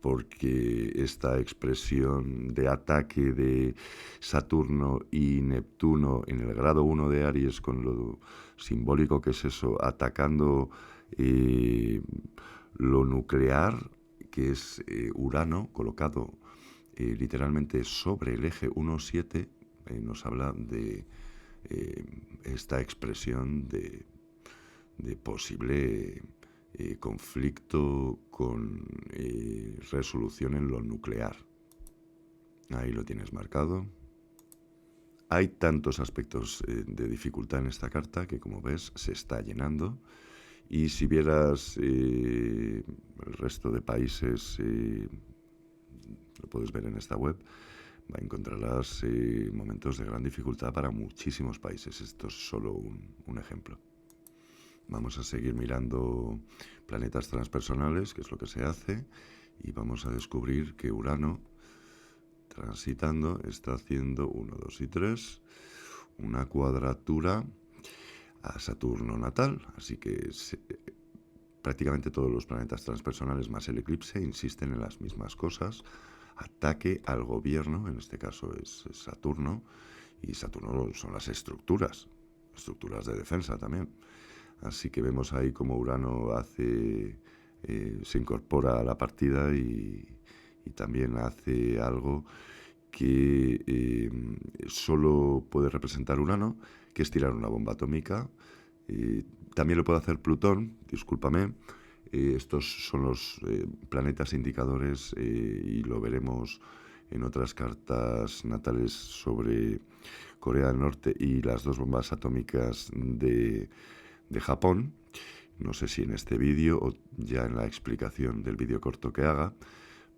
porque esta expresión de ataque de Saturno y Neptuno en el grado 1 de Aries, con lo simbólico que es eso, atacando lo nuclear, que es Urano colocado literalmente sobre el eje 1,7, nos habla de esta expresión de posible conflicto con resolución en lo nuclear. Ahí lo tienes marcado. Hay tantos aspectos de dificultad en esta carta que, como ves, se está llenando. Y si vieras el resto de países, lo puedes ver en esta web, encontrarás momentos de gran dificultad para muchísimos países. Esto es solo un ejemplo. Vamos a seguir mirando planetas transpersonales, que es lo que se hace, y vamos a descubrir que Urano, transitando, está haciendo 1, 2 y 3, una cuadratura a Saturno natal. Así que prácticamente todos los planetas transpersonales más el eclipse insisten en las mismas cosas. Ataque al gobierno, en este caso es Saturno, y Saturno son las estructuras de defensa también. Así que vemos ahí como Urano se incorpora a la partida y también hace algo que solo puede representar Urano, que es tirar una bomba atómica También lo puede hacer Plutón, discúlpame. Estos son los planetas indicadores y lo veremos en otras cartas natales sobre Corea del Norte y las dos bombas atómicas de Japón. No sé si en este vídeo o ya en la explicación del vídeo corto que haga,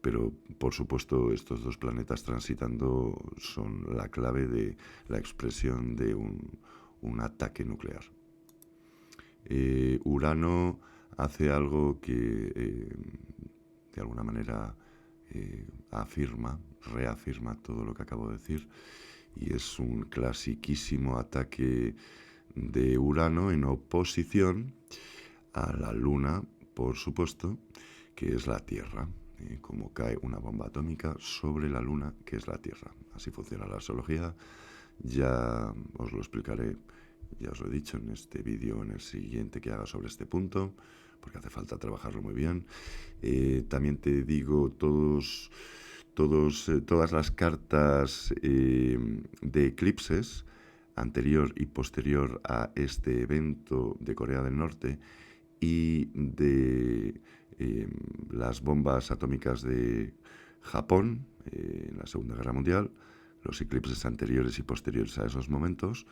pero por supuesto estos dos planetas transitando son la clave de la expresión de un ataque nuclear. Urano hace algo que de alguna manera reafirma todo lo que acabo de decir, y es un clasiquísimo ataque de Urano en oposición a la Luna, por supuesto, que es la Tierra, como cae una bomba atómica sobre la Luna, que es la Tierra. Así funciona la astrología, ya os lo explicaré, ya os lo he dicho en este vídeo, en el siguiente que haga sobre este punto, porque hace falta trabajarlo muy bien. También te digo todas las cartas de eclipses anterior y posterior a este evento de Corea del Norte y de las bombas atómicas de Japón en la Segunda Guerra Mundial, los eclipses anteriores y posteriores a esos momentos.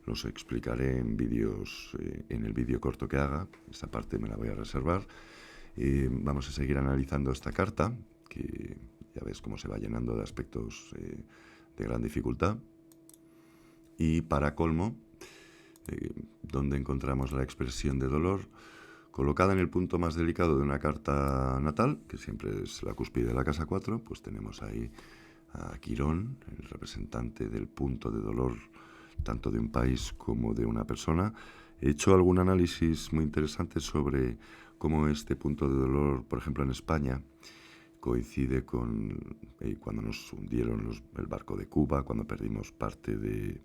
Los explicaré en vídeos, en el vídeo corto que haga. Esa parte me la voy a reservar. Vamos a seguir analizando esta carta, que ya ves cómo se va llenando de aspectos de gran dificultad. Y para colmo, donde encontramos la expresión de dolor, colocada en el punto más delicado de una carta natal, que siempre es la cúspide de la casa 4, pues tenemos ahí a Quirón, el representante del punto de dolor tanto de un país como de una persona. He hecho algún análisis muy interesante sobre cómo este punto de dolor, por ejemplo en España, coincide con cuando nos hundieron el barco de Cuba, cuando perdimos parte de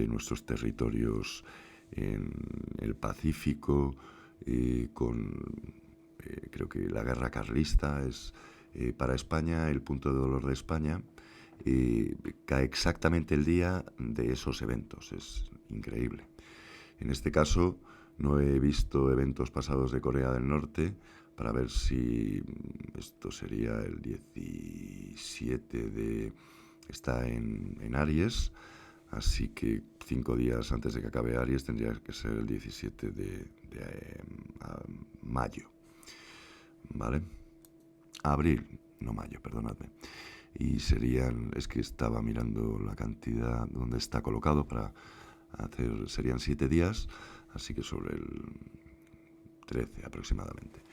nuestros territorios en el Pacífico, creo que la guerra carlista es para España, el punto de dolor de España cae exactamente el día de esos eventos. Es increíble. En este caso no he visto eventos pasados de Corea del Norte para ver si esto sería el 17 de... está en Aries, así que 5 días antes de que acabe Aries tendría que ser el 17 de mayo, ¿vale? Abril, no mayo, perdonadme. Y es que estaba mirando la cantidad donde está colocado para hacer, serían 7 días, así que sobre el 13 aproximadamente.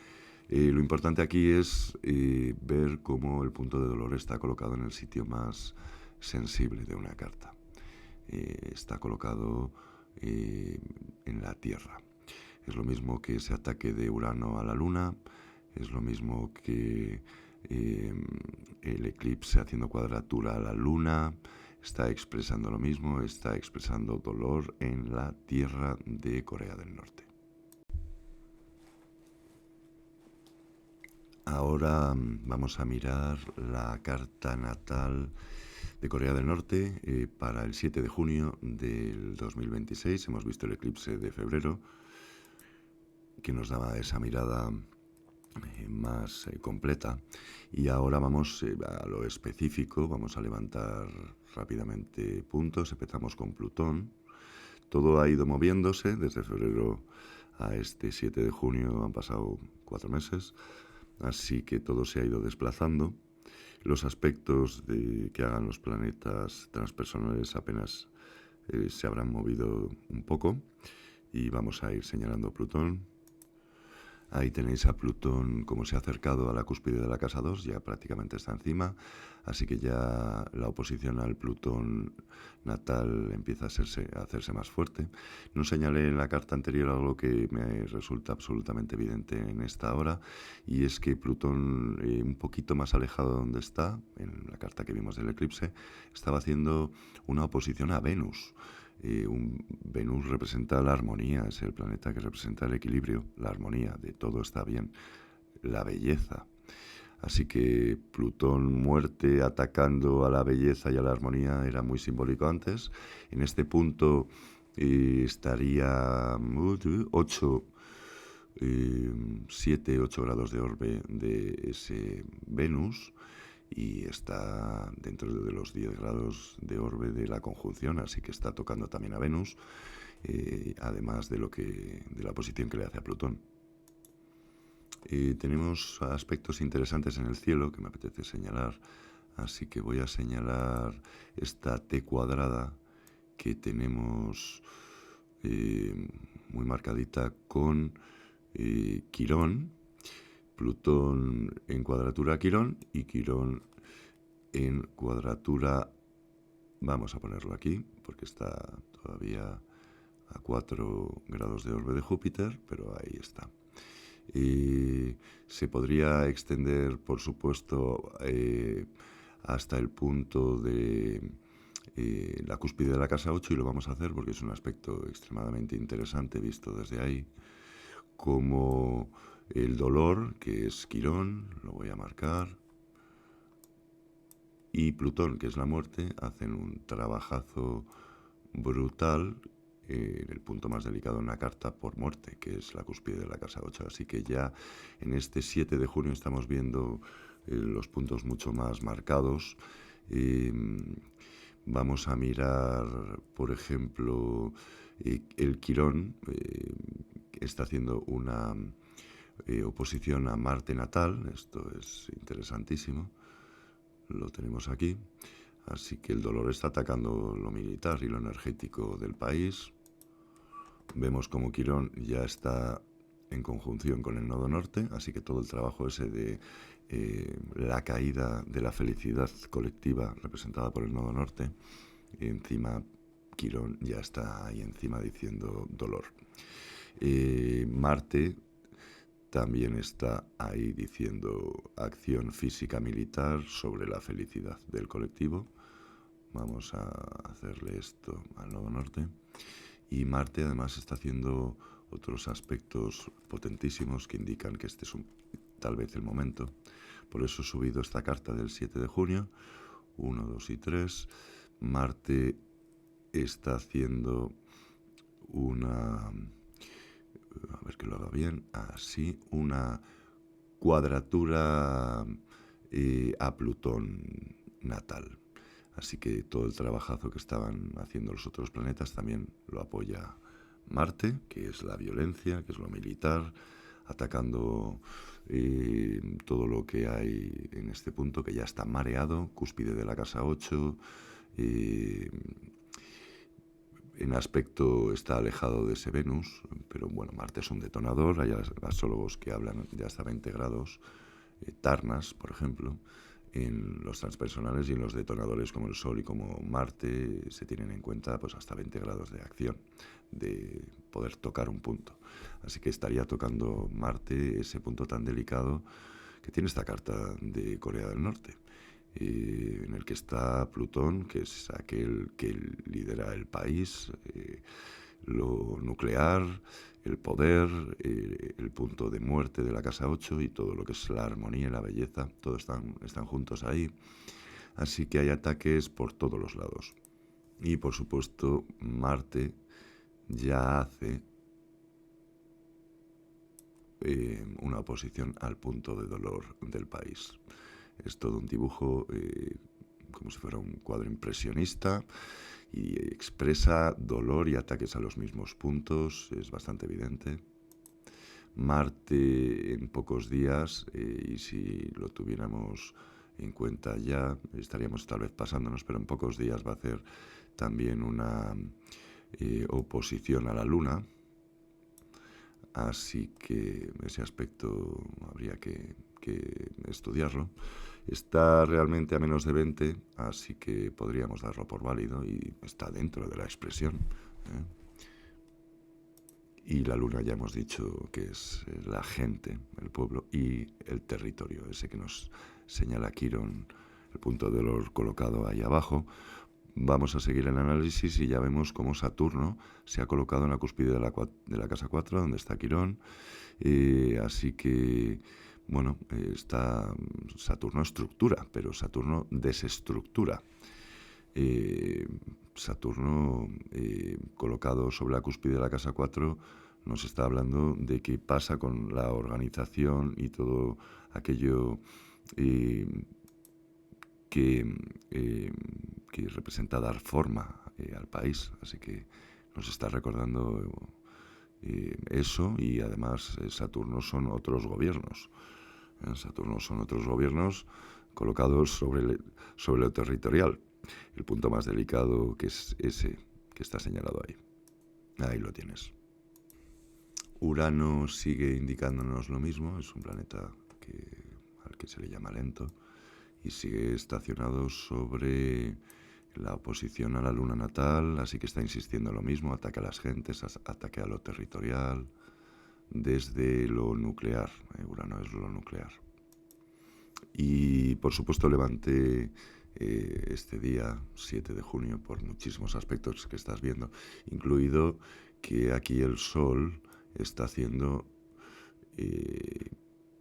Lo importante aquí es ver cómo el punto de dolor está colocado en el sitio más sensible de una carta. Está colocado en la Tierra. Es lo mismo que ese ataque de Urano a la Luna, es lo mismo que el eclipse haciendo cuadratura a la Luna, está expresando lo mismo, está expresando dolor en la Tierra de Corea del Norte. Ahora vamos a mirar la carta natal de Corea del Norte para el 7 de junio del 2026. Hemos visto el eclipse de febrero, que nos daba esa mirada más completa. Y ahora vamos a lo específico, vamos a levantar rápidamente puntos. Empezamos con Plutón. Todo ha ido moviéndose desde febrero a este 7 de junio, han pasado 4 meses, así que todo se ha ido desplazando. Los aspectos que hagan los planetas transpersonales apenas se habrán movido un poco y vamos a ir señalando Plutón. Ahí tenéis a Plutón como se ha acercado a la cúspide de la casa 2, ya prácticamente está encima, así que ya la oposición al Plutón natal empieza a hacerse más fuerte. No señalé en la carta anterior algo que me resulta absolutamente evidente en esta hora, y es que Plutón, un poquito más alejado de donde está, en la carta que vimos del eclipse, estaba haciendo una oposición a Venus. Venus representa la armonía, es el planeta que representa el equilibrio, la armonía, de todo está bien, la belleza. Así que Plutón muerte atacando a la belleza y a la armonía era muy simbólico antes. En este punto estaría 7, 8 grados de orbe de ese Venus, y está dentro de los 10 grados de orbe de la conjunción, así que está tocando también a Venus, además de la posición que le hace a Plutón. Tenemos aspectos interesantes en el cielo que me apetece señalar, así que voy a señalar esta T cuadrada que tenemos muy marcadita con Quirón, Plutón en cuadratura a Quirón y Quirón en cuadratura, vamos a ponerlo aquí porque está todavía a 4 grados de orbe de Júpiter, pero ahí está. Se podría extender, por supuesto, hasta el punto de la cúspide de la casa 8, y lo vamos a hacer porque es un aspecto extremadamente interesante visto desde ahí, como el dolor, que es Quirón, lo voy a marcar, y Plutón, que es la muerte, hacen un trabajazo brutal en el punto más delicado en la carta por muerte, que es la cúspide de la casa 8. Así que ya en este 7 de junio estamos viendo los puntos mucho más marcados. Vamos a mirar, por ejemplo, el Quirón está haciendo una oposición a Marte natal. Esto es interesantísimo. Lo tenemos aquí. Así que el dolor está atacando lo militar y lo energético del país. Vemos como Quirón ya está en conjunción con el nodo norte, así que todo el trabajo ese de la caída de la felicidad colectiva representada por el nodo norte, encima Quirón ya está ahí encima diciendo dolor. Marte también está ahí diciendo acción física militar sobre la felicidad del colectivo. Vamos a hacerle esto al nodo norte. Y Marte además está haciendo otros aspectos potentísimos que indican que este es tal vez el momento. Por eso he subido esta carta del 7 de junio, 1, 2 y 3. Marte está haciendo una, a ver que lo haga bien, así, una cuadratura a Plutón natal. Así que todo el trabajazo que estaban haciendo los otros planetas también lo apoya Marte, que es la violencia, que es lo militar, atacando todo lo que hay en este punto, que ya está mareado, cúspide de la casa 8, en aspecto está alejado de ese Venus, pero bueno, Marte es un detonador, hay astrólogos que hablan de hasta 20 grados, Tarnas, por ejemplo, en los transpersonales, y en los detonadores como el Sol y como Marte se tienen en cuenta pues hasta 20 grados de acción, de poder tocar un punto. Así que estaría tocando Marte ese punto tan delicado que tiene esta carta de Corea del Norte, en el que está Plutón, que es aquel que lidera el país, lo nuclear, el poder, el punto de muerte de la casa 8 y todo lo que es la armonía y la belleza, todos están juntos ahí. Así que hay ataques por todos los lados. Y por supuesto, Marte ya hace una oposición al punto de dolor del país. Es todo un dibujo como si fuera un cuadro impresionista, y expresa dolor y ataques a los mismos puntos, es bastante evidente. Marte en pocos días, y si lo tuviéramos en cuenta ya, estaríamos tal vez pasándonos, pero en pocos días va a hacer también una oposición a la Luna. Así que ese aspecto habría que estudiarlo. Está realmente a menos de 20, así que podríamos darlo por válido y está dentro de la expresión. Y la Luna ya hemos dicho que es la gente, el pueblo y el territorio, ese que nos señala Quirón, el punto de dolor colocado ahí abajo. Vamos a seguir el análisis y ya vemos cómo Saturno se ha colocado en la cúspide de la casa 4, donde está Quirón. Así que, bueno, Saturno estructura, pero Saturno desestructura. Saturno, colocado sobre la cúspide de la casa 4, nos está hablando de qué pasa con la organización y todo aquello eh, que representa dar forma al país. Así que nos está recordando eso, y además Saturno son otros gobiernos. Saturno son otros gobiernos colocados sobre lo territorial. El punto más delicado, que es ese que está señalado ahí. Ahí lo tienes. Urano sigue indicándonos lo mismo, es un planeta al que se le llama lento, y sigue estacionado sobre la oposición a la luna natal, así que está insistiendo en lo mismo: ataque a las gentes, ataque a lo territorial, desde lo nuclear. Urano es lo nuclear. Y por supuesto levanté este día, 7 de junio, por muchísimos aspectos que estás viendo, incluido que aquí el Sol está haciendo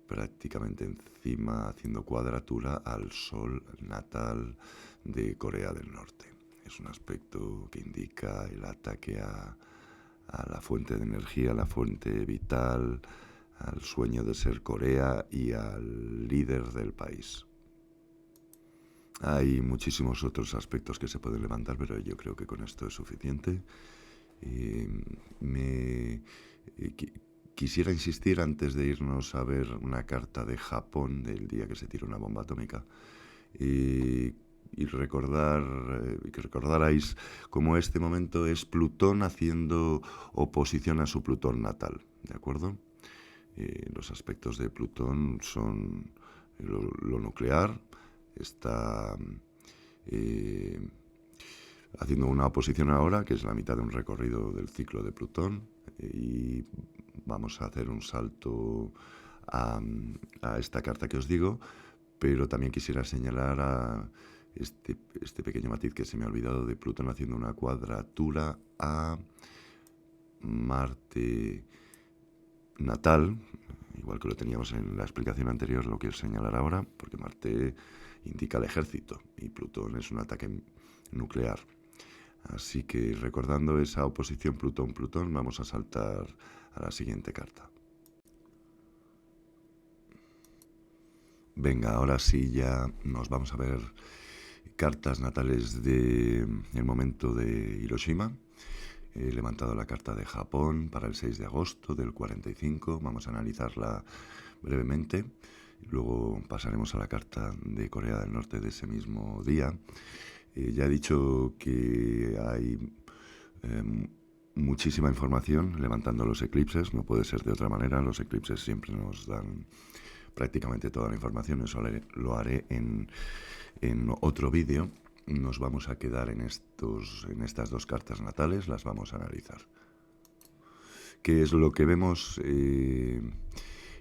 prácticamente encima, haciendo cuadratura al Sol natal de Corea del Norte. Es un aspecto que indica el ataque a la fuente de energía, a la fuente vital, al sueño de ser Corea y al líder del país. Hay muchísimos otros aspectos que se pueden levantar, pero yo creo que con esto es suficiente. Quisiera insistir, antes de irnos, a ver una carta de Japón del día que se tiró una bomba atómica, y que recordarais cómo este momento es Plutón haciendo oposición a su Plutón natal, ¿de acuerdo? Los aspectos de Plutón son lo nuclear, está haciendo una oposición ahora, que es la mitad de un recorrido del ciclo de Plutón, y vamos a hacer un salto a esta carta que os digo, pero también quisiera señalar a este pequeño matiz que se me ha olvidado, de Plutón haciendo una cuadratura a Marte natal, igual que lo teníamos en la explicación anterior. Lo quiero señalar ahora porque Marte indica el ejército y Plutón es un ataque nuclear. Así que, recordando esa oposición Plutón-Plutón, vamos a saltar a la siguiente carta. Venga, ahora sí ya nos vamos a ver cartas natales del momento de Hiroshima. He levantado la carta de Japón para el 6 de agosto del 45. Vamos a analizarla brevemente. Luego pasaremos a la carta de Corea del Norte de ese mismo día. Ya he dicho que hay muchísima información levantando los eclipses. No puede ser de otra manera. Los eclipses siempre nos dan prácticamente toda la información. Eso lo haré en otro vídeo. Nos vamos a quedar en estas dos cartas natales, las vamos a analizar. ¿Qué es lo que vemos en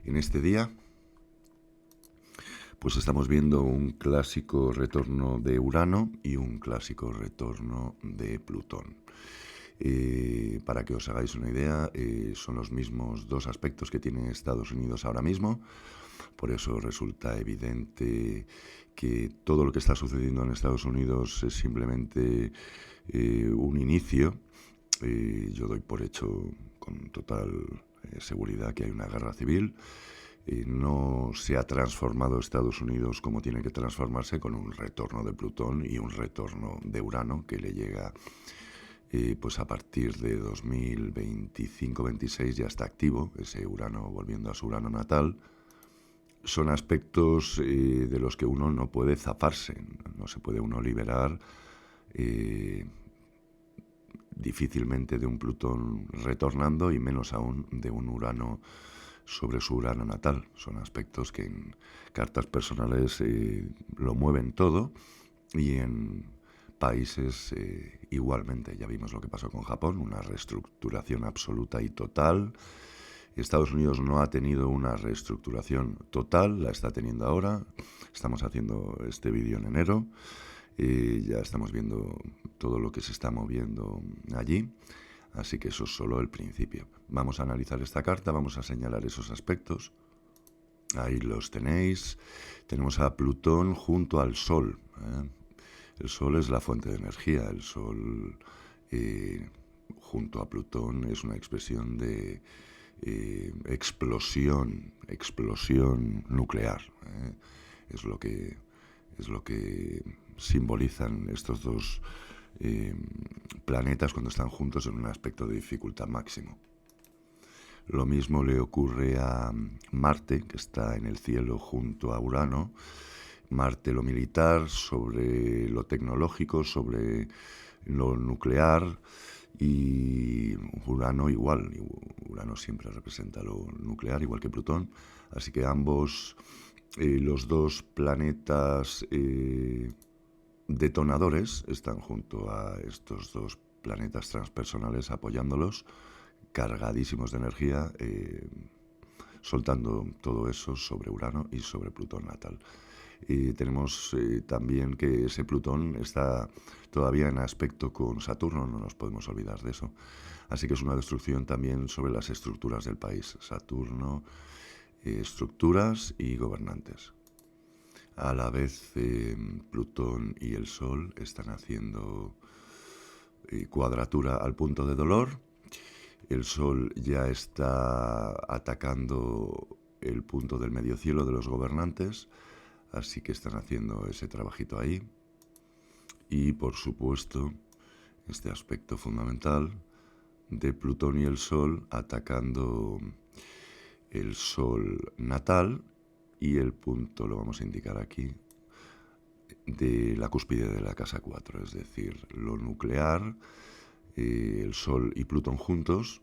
este día? Pues estamos viendo un clásico retorno de Urano y un clásico retorno de Plutón. Para que os hagáis una idea, son los mismos dos aspectos que tiene Estados Unidos ahora mismo. Por eso resulta evidente que todo lo que está sucediendo en Estados Unidos es simplemente un inicio. Yo doy por hecho con total seguridad que hay una guerra civil. No se ha transformado Estados Unidos como tiene que transformarse, con un retorno de Plutón y un retorno de Urano que le llega pues a partir de 2025-26. Ya está activo ese Urano volviendo a su Urano natal. Son aspectos de los que uno no puede zafarse, no se puede uno liberar difícilmente de un Plutón retornando, y menos aún de un Urano sobre su Urano natal. Son aspectos que en cartas personales lo mueven todo, y en países igualmente. Ya vimos lo que pasó con Japón, una reestructuración absoluta y total. Estados Unidos no ha tenido una reestructuración total, la está teniendo ahora. Estamos haciendo este vídeo en enero. Ya estamos viendo todo lo que se está moviendo allí. Así que eso es solo el principio. Vamos a analizar esta carta, vamos a señalar esos aspectos. Ahí los tenéis. Tenemos a Plutón junto al Sol. El Sol es la fuente de energía. El Sol, junto a Plutón, es una expresión de explosión nuclear. Es lo que simbolizan estos dos planetas cuando están juntos en un aspecto de dificultad máximo. Lo mismo le ocurre a Marte, que está en el cielo junto a Urano. Marte lo militar, sobre lo tecnológico, sobre lo nuclear, y Urano igual. Urano siempre representa lo nuclear, igual que Plutón. Así que ambos, los dos planetas detonadores, están junto a estos dos planetas transpersonales apoyándolos, cargadísimos de energía, soltando todo eso sobre Urano y sobre Plutón natal. Y tenemos también que ese Plutón está todavía en aspecto con Saturno, no nos podemos olvidar de eso. Así que es una destrucción también sobre las estructuras del país. Saturno, estructuras y gobernantes. A la vez, Plutón y el Sol están haciendo cuadratura al punto de dolor. El Sol ya está atacando el punto del medio cielo de los gobernantes, así que están haciendo ese trabajito ahí. Y, por supuesto, este aspecto fundamental de Plutón y el Sol atacando el Sol natal y el punto, lo vamos a indicar aquí, de la cúspide de la casa 4, es decir, lo nuclear, el Sol y Plutón juntos,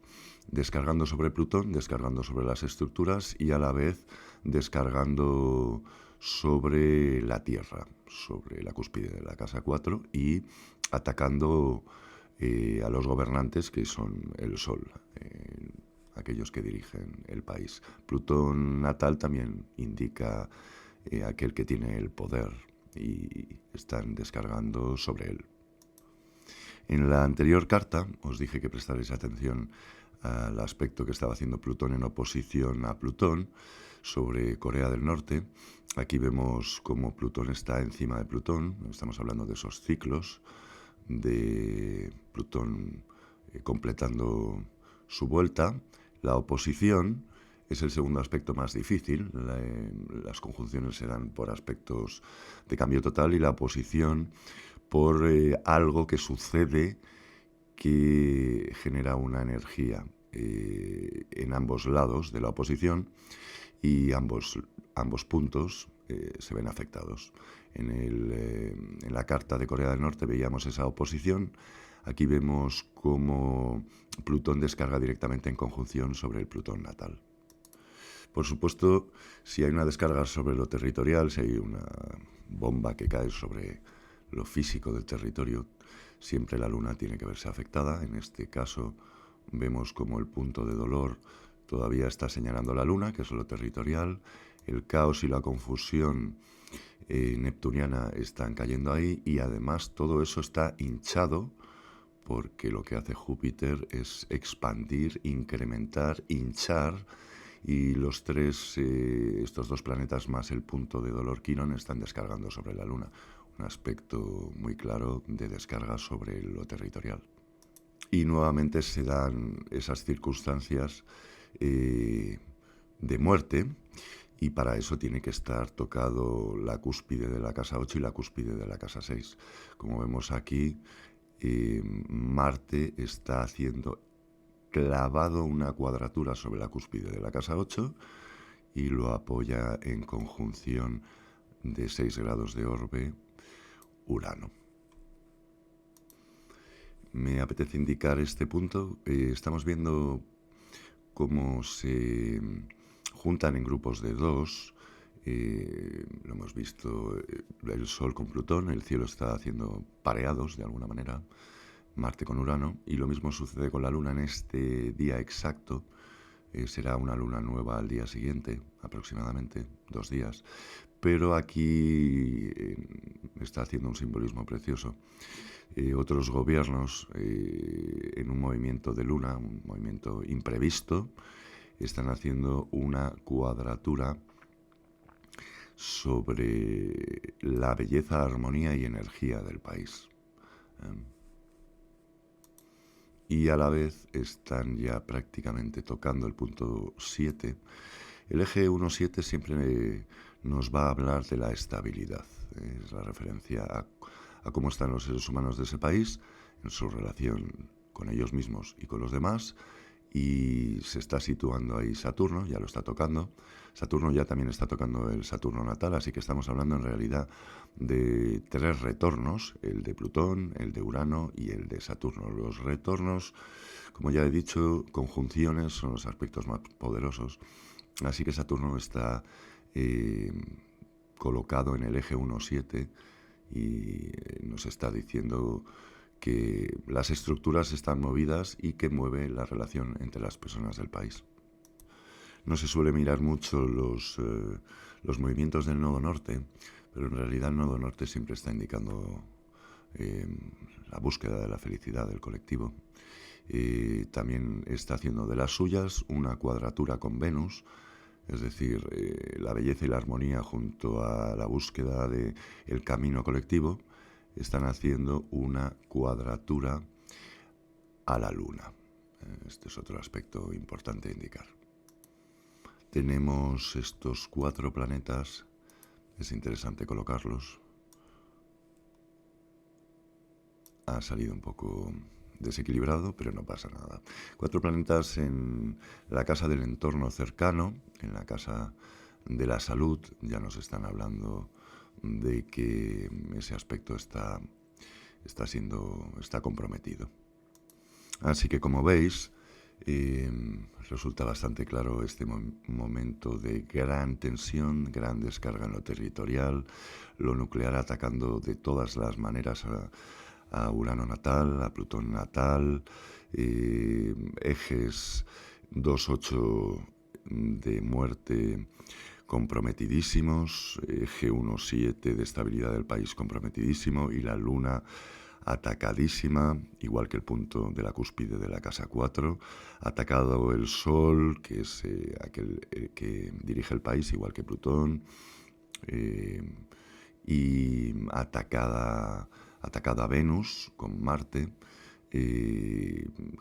descargando sobre Plutón, descargando sobre las estructuras y a la vez descargando sobre la Tierra, sobre la cúspide de la casa 4 y atacando a los gobernantes, que son el Sol, aquellos que dirigen el país. Plutón natal también indica aquel que tiene el poder y están descargando sobre él. En la anterior carta os dije que prestaréis atención al aspecto que estaba haciendo Plutón en oposición a Plutón sobre Corea del Norte. Aquí vemos cómo Plutón está encima de Plutón. Estamos hablando de esos ciclos de Plutón completando su vuelta. La oposición es el segundo aspecto más difícil. Las conjunciones se dan por aspectos de cambio total y la oposición por algo que sucede que genera una energía en ambos lados de la oposición y ambos puntos se ven afectados. En la carta de Corea del Norte veíamos esa oposición. Aquí vemos cómo Plutón descarga directamente en conjunción sobre el Plutón natal. Por supuesto, si hay una descarga sobre lo territorial, si hay una bomba que cae sobre lo físico del territorio, siempre la Luna tiene que verse afectada. En este caso vemos como el punto de dolor todavía está señalando la Luna, que es lo territorial. El caos y la confusión neptuniana están cayendo ahí y además todo eso está hinchado porque lo que hace Júpiter es expandir, incrementar, hinchar, y los tres, estos dos planetas más el punto de dolor Quirón, están descargando sobre la Luna. Un aspecto muy claro de descarga sobre lo territorial. Y nuevamente se dan esas circunstancias de muerte, y para eso tiene que estar tocado la cúspide de la casa 8 y la cúspide de la casa 6. Como vemos aquí, Marte está haciendo clavado una cuadratura sobre la cúspide de la casa 8 y lo apoya en conjunción de 6 grados de orbe Urano. Me apetece indicar este punto. Estamos viendo cómo se juntan en grupos de dos. Lo hemos visto, el Sol con Plutón, el cielo está haciendo pareados de alguna manera, Marte con Urano, y lo mismo sucede con la Luna en este día exacto. Será una luna nueva al día siguiente, aproximadamente 2 días. Pero aquí está haciendo un simbolismo precioso. Otros gobiernos, en un movimiento de luna, un movimiento imprevisto, están haciendo una cuadratura sobre la belleza, armonía y energía del país. Y a la vez están ya prácticamente tocando el punto 7. El eje 1-7 siempre nos va a hablar de la estabilidad. Es la referencia a cómo están los seres humanos de ese país en su relación con ellos mismos y con los demás. Y se está situando ahí Saturno, ya lo está tocando. Saturno ya también está tocando el Saturno natal, así que estamos hablando en realidad de 3 retornos, el de Plutón, el de Urano y el de Saturno. Los retornos, como ya he dicho, conjunciones son los aspectos más poderosos. Así que Saturno está colocado en el eje 1-7 y nos está diciendo que las estructuras están movidas y que mueve la relación entre las personas del país. No se suele mirar mucho los movimientos del nodo norte, pero en realidad el nodo norte siempre está indicando la búsqueda de la felicidad del colectivo. También está haciendo de las suyas una cuadratura con Venus, es decir, la belleza y la armonía junto a la búsqueda del camino colectivo están haciendo una cuadratura a la Luna. Este es otro aspecto importante a indicar. Tenemos estos 4 planetas, es interesante colocarlos. Ha salido un poco desequilibrado, pero no pasa nada. 4 planetas en la casa del entorno cercano, en la casa de la salud. Ya nos están hablando de que ese aspecto está comprometido. Así que, como veis, resulta bastante claro este momento de gran tensión, gran descarga en lo territorial, lo nuclear atacando de todas las maneras a Urano natal, a Plutón natal, ejes 2-8 de muerte comprometidísimos, eje 1-7 de estabilidad del país comprometidísimo y la Luna atacadísima, igual que el punto de la cúspide de la casa 4, atacado el Sol, que es aquel que dirige el país, igual que Plutón, y atacada Venus con Marte,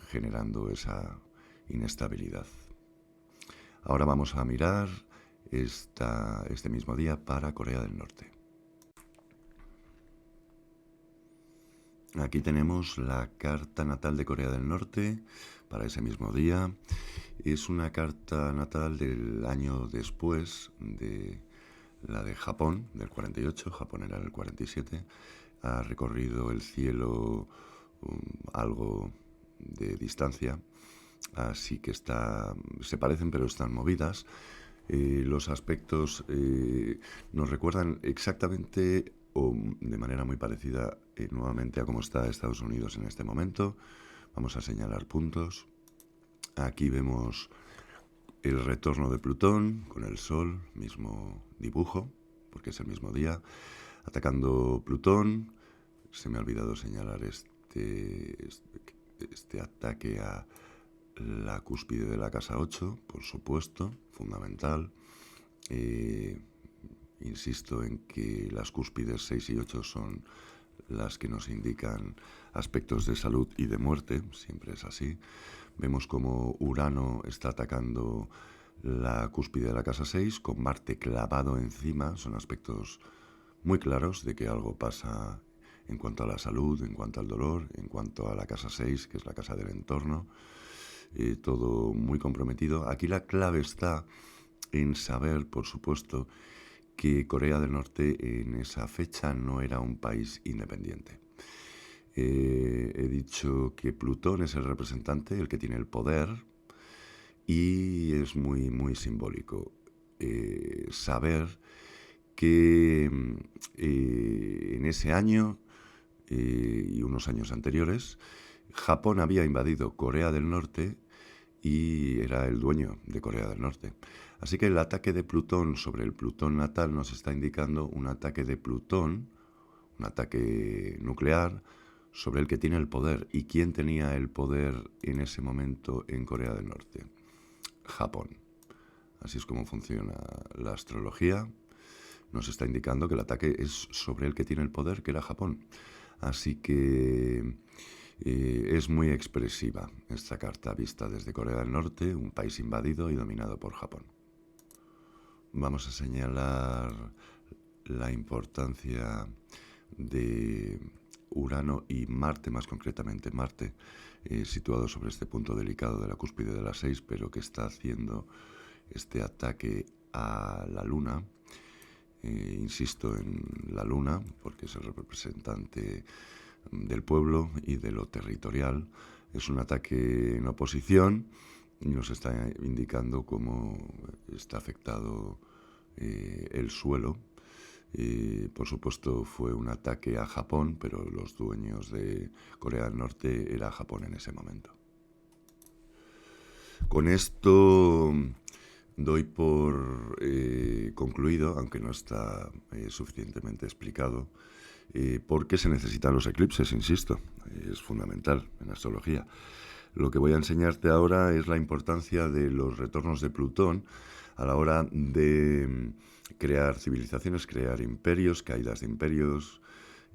generando esa inestabilidad. Ahora vamos a mirar este mismo día para Corea del Norte. Aquí tenemos la carta natal de Corea del Norte para ese mismo día. Es una carta natal del año después de la de Japón, del 48, Japón era el 47. Ha recorrido el cielo algo de distancia, así que se parecen pero están movidas. Los aspectos nos recuerdan exactamente o de manera muy parecida nuevamente a cómo está Estados Unidos en este momento. Vamos a señalar puntos. Aquí vemos el retorno de Plutón con el Sol, mismo dibujo, porque es el mismo día, atacando Plutón. Se me ha olvidado señalar este ataque a la cúspide de la casa 8, por supuesto, fundamental. Insisto en que las cúspides 6 y 8 son las que nos indican aspectos de salud y de muerte, siempre es así. Vemos como Urano está atacando la cúspide de la casa 6 con Marte clavado encima, son aspectos muy claros de que algo pasa en cuanto a la salud, en cuanto al dolor, en cuanto a la casa 6, que es la casa del entorno, todo muy comprometido. Aquí la clave está en saber, por supuesto, que Corea del Norte en esa fecha no era un país independiente. He dicho que Plutón es el representante, el que tiene el poder, y es muy, muy simbólico saber que en ese año y unos años anteriores, Japón había invadido Corea del Norte y era el dueño de Corea del Norte. Así que el ataque de Plutón sobre el Plutón natal nos está indicando un ataque de Plutón, un ataque nuclear, sobre el que tiene el poder. ¿Y quién tenía el poder en ese momento en Corea del Norte? Japón. Así es como funciona la astrología. nos está indicando que el ataque es sobre el que tiene el poder, que era Japón. Así que es muy expresiva esta carta vista desde Corea del Norte, un país invadido y dominado por Japón. Vamos a señalar la importancia de Urano y Marte, más concretamente Marte, situado sobre este punto delicado de la cúspide de las 6, pero que está haciendo este ataque a la Luna. Insisto en la Luna, porque es el representante del pueblo y de lo territorial. Es un ataque en oposición y nos está indicando cómo está afectado el suelo. Por supuesto fue un ataque a Japón, pero los dueños de Corea del Norte era Japón en ese momento. Con esto doy por concluido, aunque no está suficientemente explicado, por qué se necesitan los eclipses, insisto, es fundamental en astrología. Lo que voy a enseñarte ahora es la importancia de los retornos de Plutón a la hora de crear civilizaciones, crear imperios, caídas de imperios.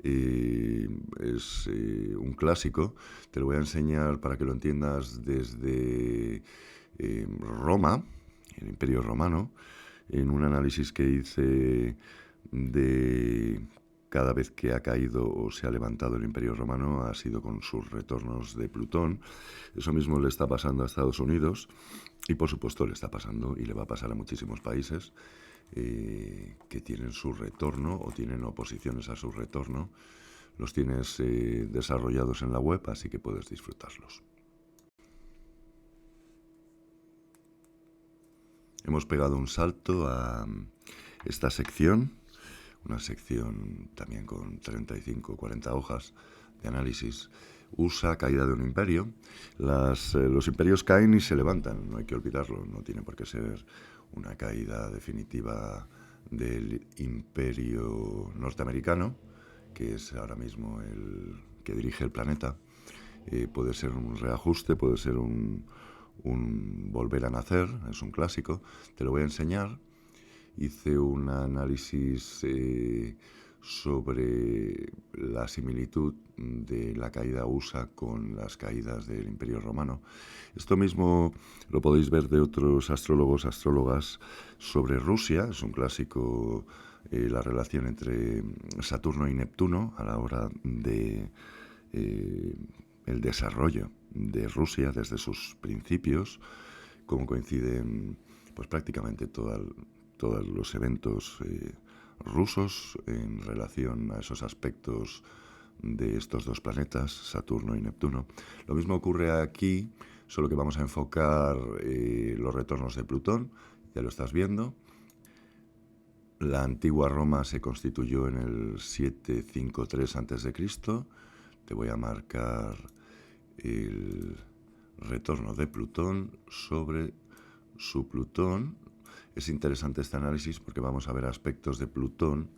Es un clásico, te lo voy a enseñar para que lo entiendas desde Roma, el Imperio Romano, en un análisis que hice de cada vez que ha caído o se ha levantado el Imperio Romano ha sido con sus retornos de Plutón. Eso mismo le está pasando a Estados Unidos y por supuesto le está pasando y le va a pasar a muchísimos países que tienen su retorno o tienen oposiciones a su retorno. Los tienes desarrollados en la web, así que puedes disfrutarlos. Hemos pegado un salto a esta sección, una sección también con 35 o 40 hojas de análisis. USA, caída de un imperio. Los imperios caen y se levantan, no hay que olvidarlo, no tiene por qué ser una caída definitiva del imperio norteamericano, que es ahora mismo el que dirige el planeta. Puede ser un reajuste, puede ser un volver a nacer, es un clásico, te lo voy a enseñar. Hice un análisis sobre la similitud de la caída USA con las caídas del Imperio Romano. Esto mismo lo podéis ver de otros astrólogos, astrólogas sobre Rusia, es un clásico la relación entre Saturno y Neptuno a la hora de el desarrollo de Rusia desde sus principios, cómo coinciden pues prácticamente todos los eventos rusos en relación a esos aspectos de estos dos planetas, Saturno y Neptuno. Lo mismo ocurre aquí, solo que vamos a enfocar los retornos de Plutón, ya lo estás viendo. La antigua Roma se constituyó en el 753 a.C. Te voy a marcar el retorno de Plutón sobre su Plutón. Es interesante este análisis porque vamos a ver aspectos de Plutón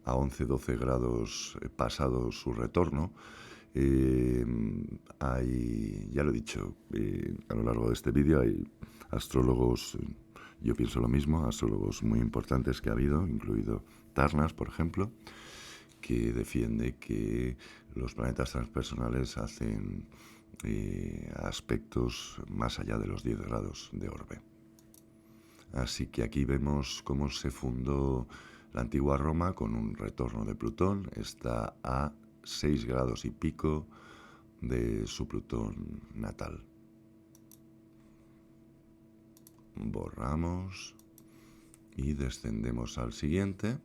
a 11-12 grados pasado su retorno. Ya lo he dicho a lo largo de este vídeo, hay astrólogos, yo pienso lo mismo, astrólogos muy importantes que ha habido, incluido Tarnas, por ejemplo, que defiende que los planetas transpersonales hacen aspectos más allá de los 10 grados de orbe. Así que aquí vemos cómo se fundó la antigua Roma con un retorno de Plutón. Está a 6 grados y pico de su Plutón natal. Borramos y descendemos al siguiente.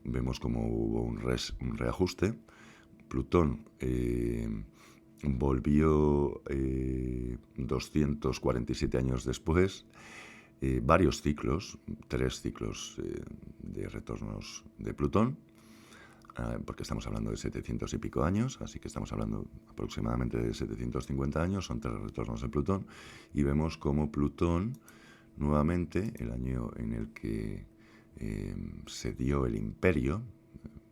Vemos cómo hubo un reajuste. Plutón volvió 247 años después, varios ciclos, 3 ciclos de retornos de Plutón, porque estamos hablando de 700 y pico años, así que estamos hablando aproximadamente de 750 años, son 3 retornos de Plutón, y vemos cómo Plutón, nuevamente, el año en el que se dio el imperio,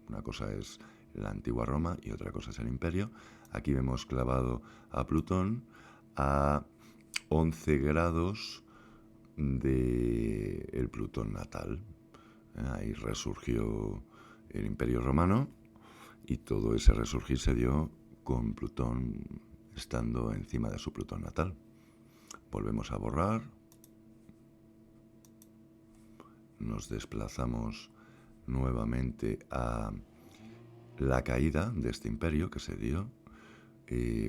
una cosa es la antigua Roma y otra cosa es el imperio. Aquí vemos clavado a Plutón a 11 grados del Plutón natal. Ahí resurgió el Imperio Romano y todo ese resurgir se dio con Plutón estando encima de su Plutón natal. Volvemos a borrar. Nos desplazamos nuevamente a la caída de este imperio que se dio,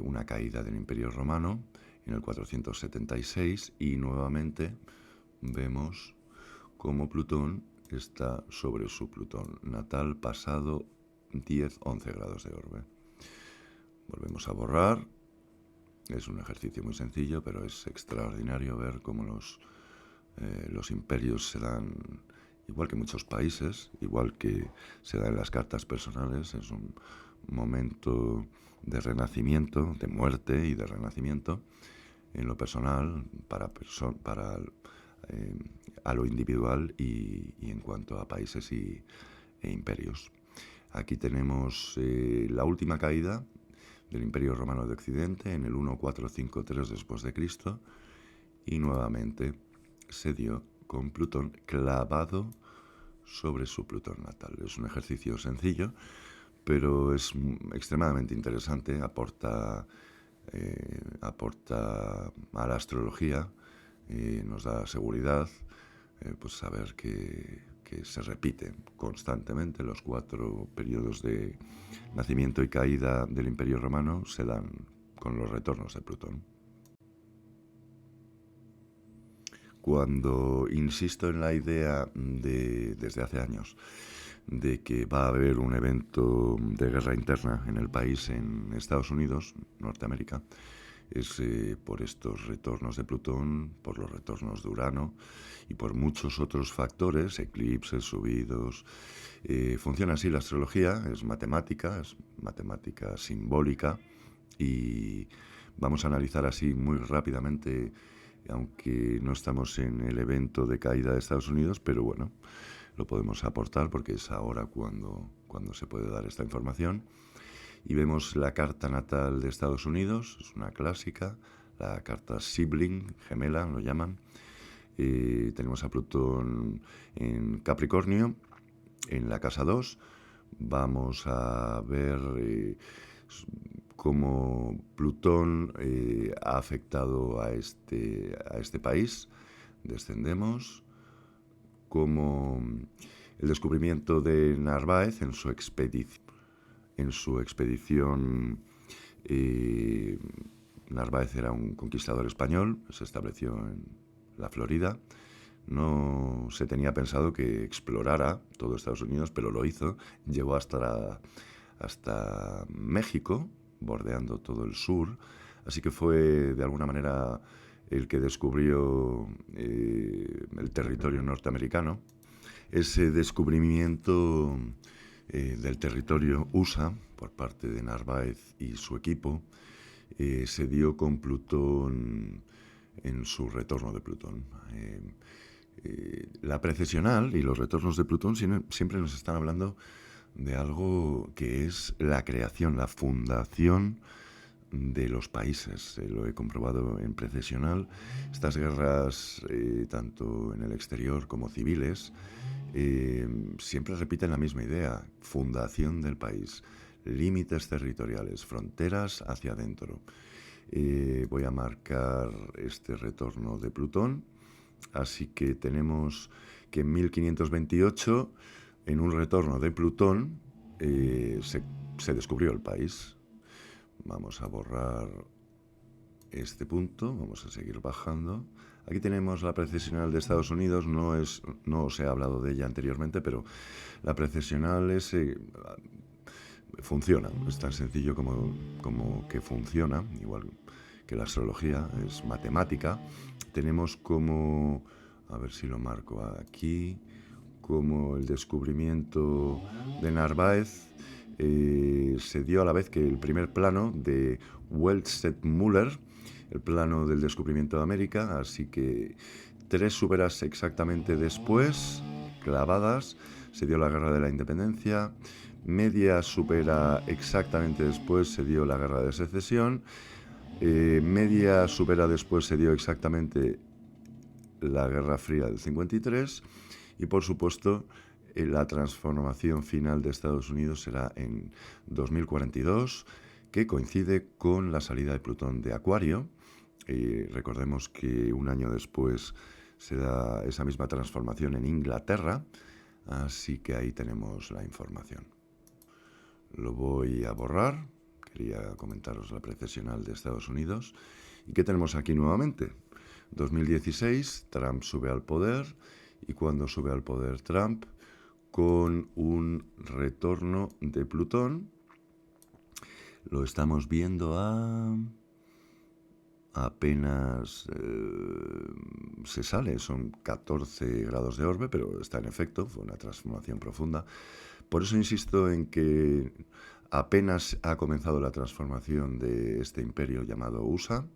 una caída del Imperio Romano en el 476 y nuevamente vemos cómo Plutón está sobre su Plutón natal pasado 10-11 grados de orbe. Volvemos a borrar. Es un ejercicio muy sencillo, pero es extraordinario ver cómo los imperios se dan, igual que muchos países, igual que se da en las cartas personales. Es un momento de renacimiento, de muerte y de renacimiento en lo personal, a lo individual y en cuanto a países e imperios. Aquí tenemos la última caída del Imperio Romano de Occidente en el 1453 después de Cristo y nuevamente se dio con Plutón clavado sobre su Plutón natal. Es un ejercicio sencillo, pero es extremadamente interesante, aporta a la astrología, nos da seguridad, pues saber que se repiten constantemente los 4 periodos de nacimiento y caída del Imperio Romano se dan con los retornos de Plutón. Cuando insisto en la idea desde hace años de que va a haber un evento de guerra interna en el país, en Estados Unidos, Norteamérica, es por estos retornos de Plutón, por los retornos de Urano y por muchos otros factores, eclipses, subidos. Funciona así la astrología, es matemática simbólica y vamos a analizar así muy rápidamente, aunque no estamos en el evento de caída de Estados Unidos, pero bueno, lo podemos aportar porque es ahora cuando se puede dar esta información. Y vemos la carta natal de Estados Unidos, es una clásica, la carta sibling, gemela, lo llaman. Tenemos a Plutón en Capricornio, en la casa 2. Vamos a ver cómo Plutón ha afectado a este país. Descendemos. Como el descubrimiento de Narváez en su expedición. Narváez era un conquistador español, se estableció en la Florida. No se tenía pensado que explorara todo Estados Unidos, pero lo hizo. Llegó hasta México, bordeando todo el sur. Así que fue, de alguna manera, el que descubrió el territorio norteamericano. Ese descubrimiento del territorio USA por parte de Narváez y su equipo se dio con Plutón en su retorno de Plutón. La precesional y los retornos de Plutón siempre nos están hablando de algo que es la creación, la fundación de los países. Lo he comprobado en precesional. Estas guerras, tanto en el exterior como civiles, siempre repiten la misma idea: fundación del país, límites territoriales, fronteras hacia adentro. Voy a marcar este retorno de Plutón, así que tenemos que en 1528, en un retorno de Plutón, se descubrió el país. Vamos a borrar este punto, vamos a seguir bajando. Aquí tenemos la precesional de Estados Unidos, no os he hablado de ella anteriormente, pero la precesional funciona, es tan sencillo como que funciona, igual que la astrología, es matemática. Tenemos como, a ver si lo marco aquí, como el descubrimiento de Narváez se dio a la vez que el primer plano de Welsted-Müller, el plano del descubrimiento de América, así que 3 súperas exactamente después, clavadas, se dio la Guerra de la Independencia. Media súpera exactamente después se dio la Guerra de Secesión. Media súpera después se dio exactamente la Guerra Fría del 53. Y por supuesto, La transformación final de Estados Unidos será en 2042, que coincide con la salida de Plutón de Acuario. Recordemos que un año después se da esa misma transformación en Inglaterra, así que ahí tenemos la información. Lo voy a borrar. Quería comentaros la precesional de Estados Unidos. ¿Y qué tenemos aquí nuevamente? 2016, Trump sube al poder, y cuando sube al poder Trump, con un retorno de Plutón, lo estamos viendo a apenas se sale, son 14 grados de orbe, pero está en efecto, fue una transformación profunda. Por eso insisto en que apenas ha comenzado la transformación de este imperio llamado USA.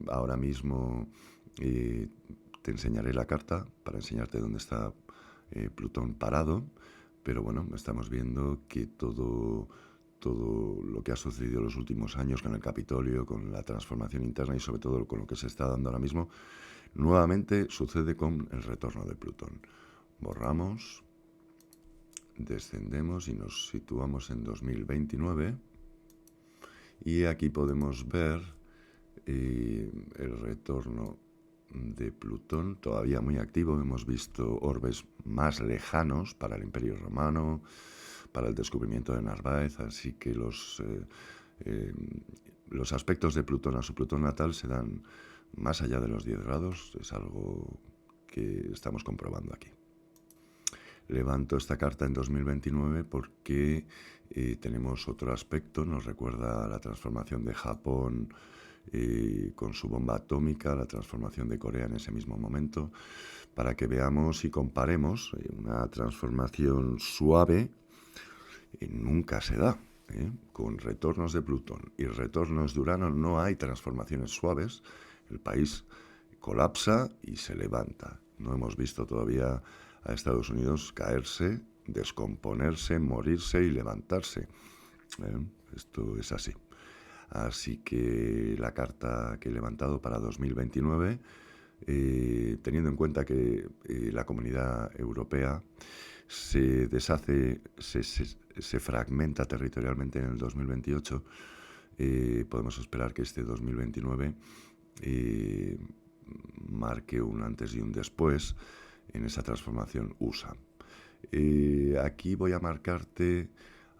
Ahora mismo te enseñaré la carta para enseñarte dónde está Plutón parado, pero bueno, estamos viendo que todo lo que ha sucedido en los últimos años con el Capitolio, con la transformación interna y sobre todo con lo que se está dando ahora mismo, nuevamente sucede con el retorno de Plutón. Borramos, descendemos y nos situamos en 2029, y aquí podemos ver el retorno de Plutón, todavía muy activo. Hemos visto orbes más lejanos para el Imperio Romano, para el descubrimiento de Narváez, así que los aspectos de Plutón a su Plutón natal se dan más allá de los 10 grados, es algo que estamos comprobando aquí. Levanto esta carta en 2029 porque tenemos otro aspecto, nos recuerda a la transformación de Japón con su bomba atómica, la transformación de Corea en ese mismo momento, para que veamos y comparemos. Una transformación suave nunca se da. Con retornos de Plutón y retornos de Urano no hay transformaciones suaves. El país colapsa y se levanta. No hemos visto todavía a Estados Unidos caerse, descomponerse, morirse y levantarse. Esto es así. Así que la carta que he levantado para 2029, teniendo en cuenta que la Comunidad Europea se deshace, se fragmenta territorialmente en el 2028, podemos esperar que este 2029 marque un antes y un después en esa transformación USA. Aquí voy a marcarte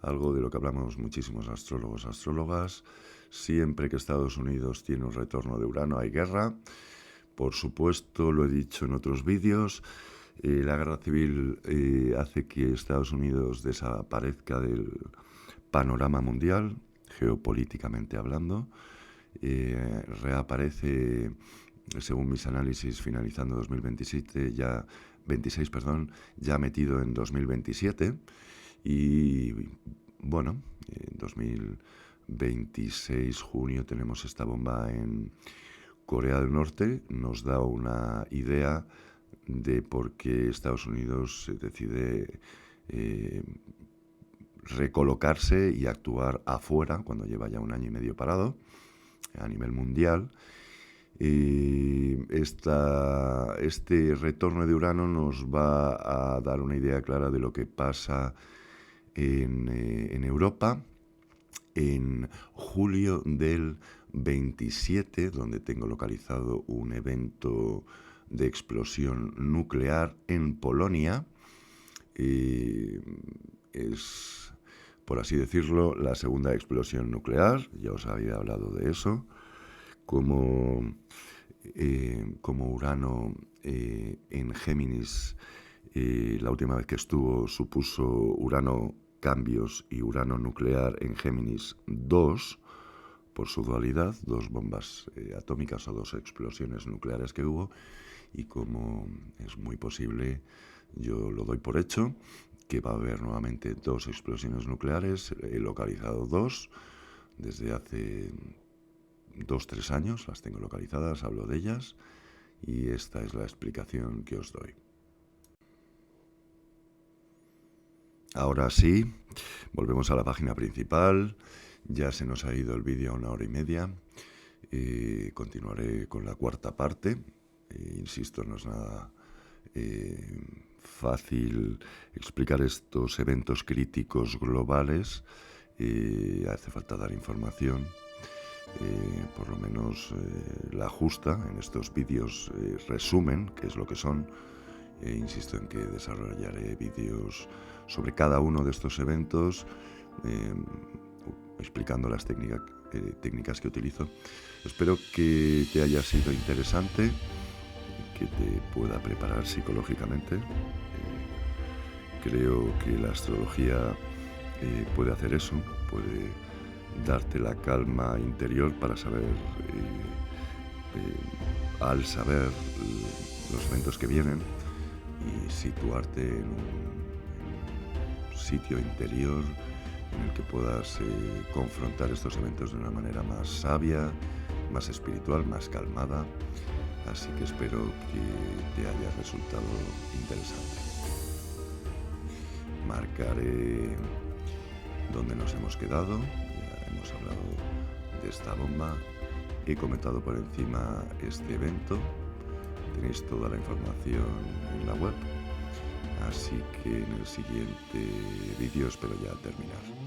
algo de lo que hablamos muchísimos astrólogos, astrólogas. Siempre que Estados Unidos tiene un retorno de Urano hay guerra. Por supuesto, lo he dicho en otros vídeos, la guerra civil hace que Estados Unidos desaparezca del panorama mundial, geopolíticamente hablando. Reaparece, según mis análisis, finalizando 2027, ya 26, perdón, ya metido en 2027. Y bueno, en 2026, junio, tenemos esta bomba en Corea del Norte. Nos da una idea de por qué Estados Unidos decide recolocarse y actuar afuera cuando lleva ya un año y medio parado a nivel mundial. Este retorno de Urano nos va a dar una idea clara de lo que pasa en Europa en julio del 27, donde tengo localizado un evento de explosión nuclear en Polonia. Es, por así decirlo, la segunda explosión nuclear. Ya os había hablado de eso. Como Urano en Géminis, la última vez que estuvo, supuso Urano cambios y Urano nuclear en Géminis 2, por su dualidad, dos bombas atómicas o dos explosiones nucleares que hubo, y como es muy posible, yo lo doy por hecho, que va a haber nuevamente dos explosiones nucleares. He localizado dos desde hace 2-3 años, las tengo localizadas, hablo de ellas, y esta es la explicación que os doy. Ahora sí, volvemos a la página principal. Ya se nos ha ido el vídeo a 1 hora y media. Continuaré con la cuarta parte. Insisto, no es nada fácil explicar estos eventos críticos globales. Hace falta dar información, por lo menos la justa. En estos vídeos resumen qué es lo que son. Insisto en que desarrollaré vídeos sobre cada uno de estos eventos, explicando las técnicas que utilizo. Espero que te haya sido interesante, que te pueda preparar psicológicamente. Creo que la astrología puede hacer eso, puede darte la calma interior para saber, al saber los eventos que vienen, y situarte en un sitio interior en el que puedas confrontar estos eventos de una manera más sabia, más espiritual, más calmada. Así que espero que te haya resultado interesante. Marcaré dónde nos hemos quedado. Ya hemos hablado de esta bomba. He comentado por encima este evento. Tenéis toda la información en la web. Así que en el siguiente vídeo espero ya terminar.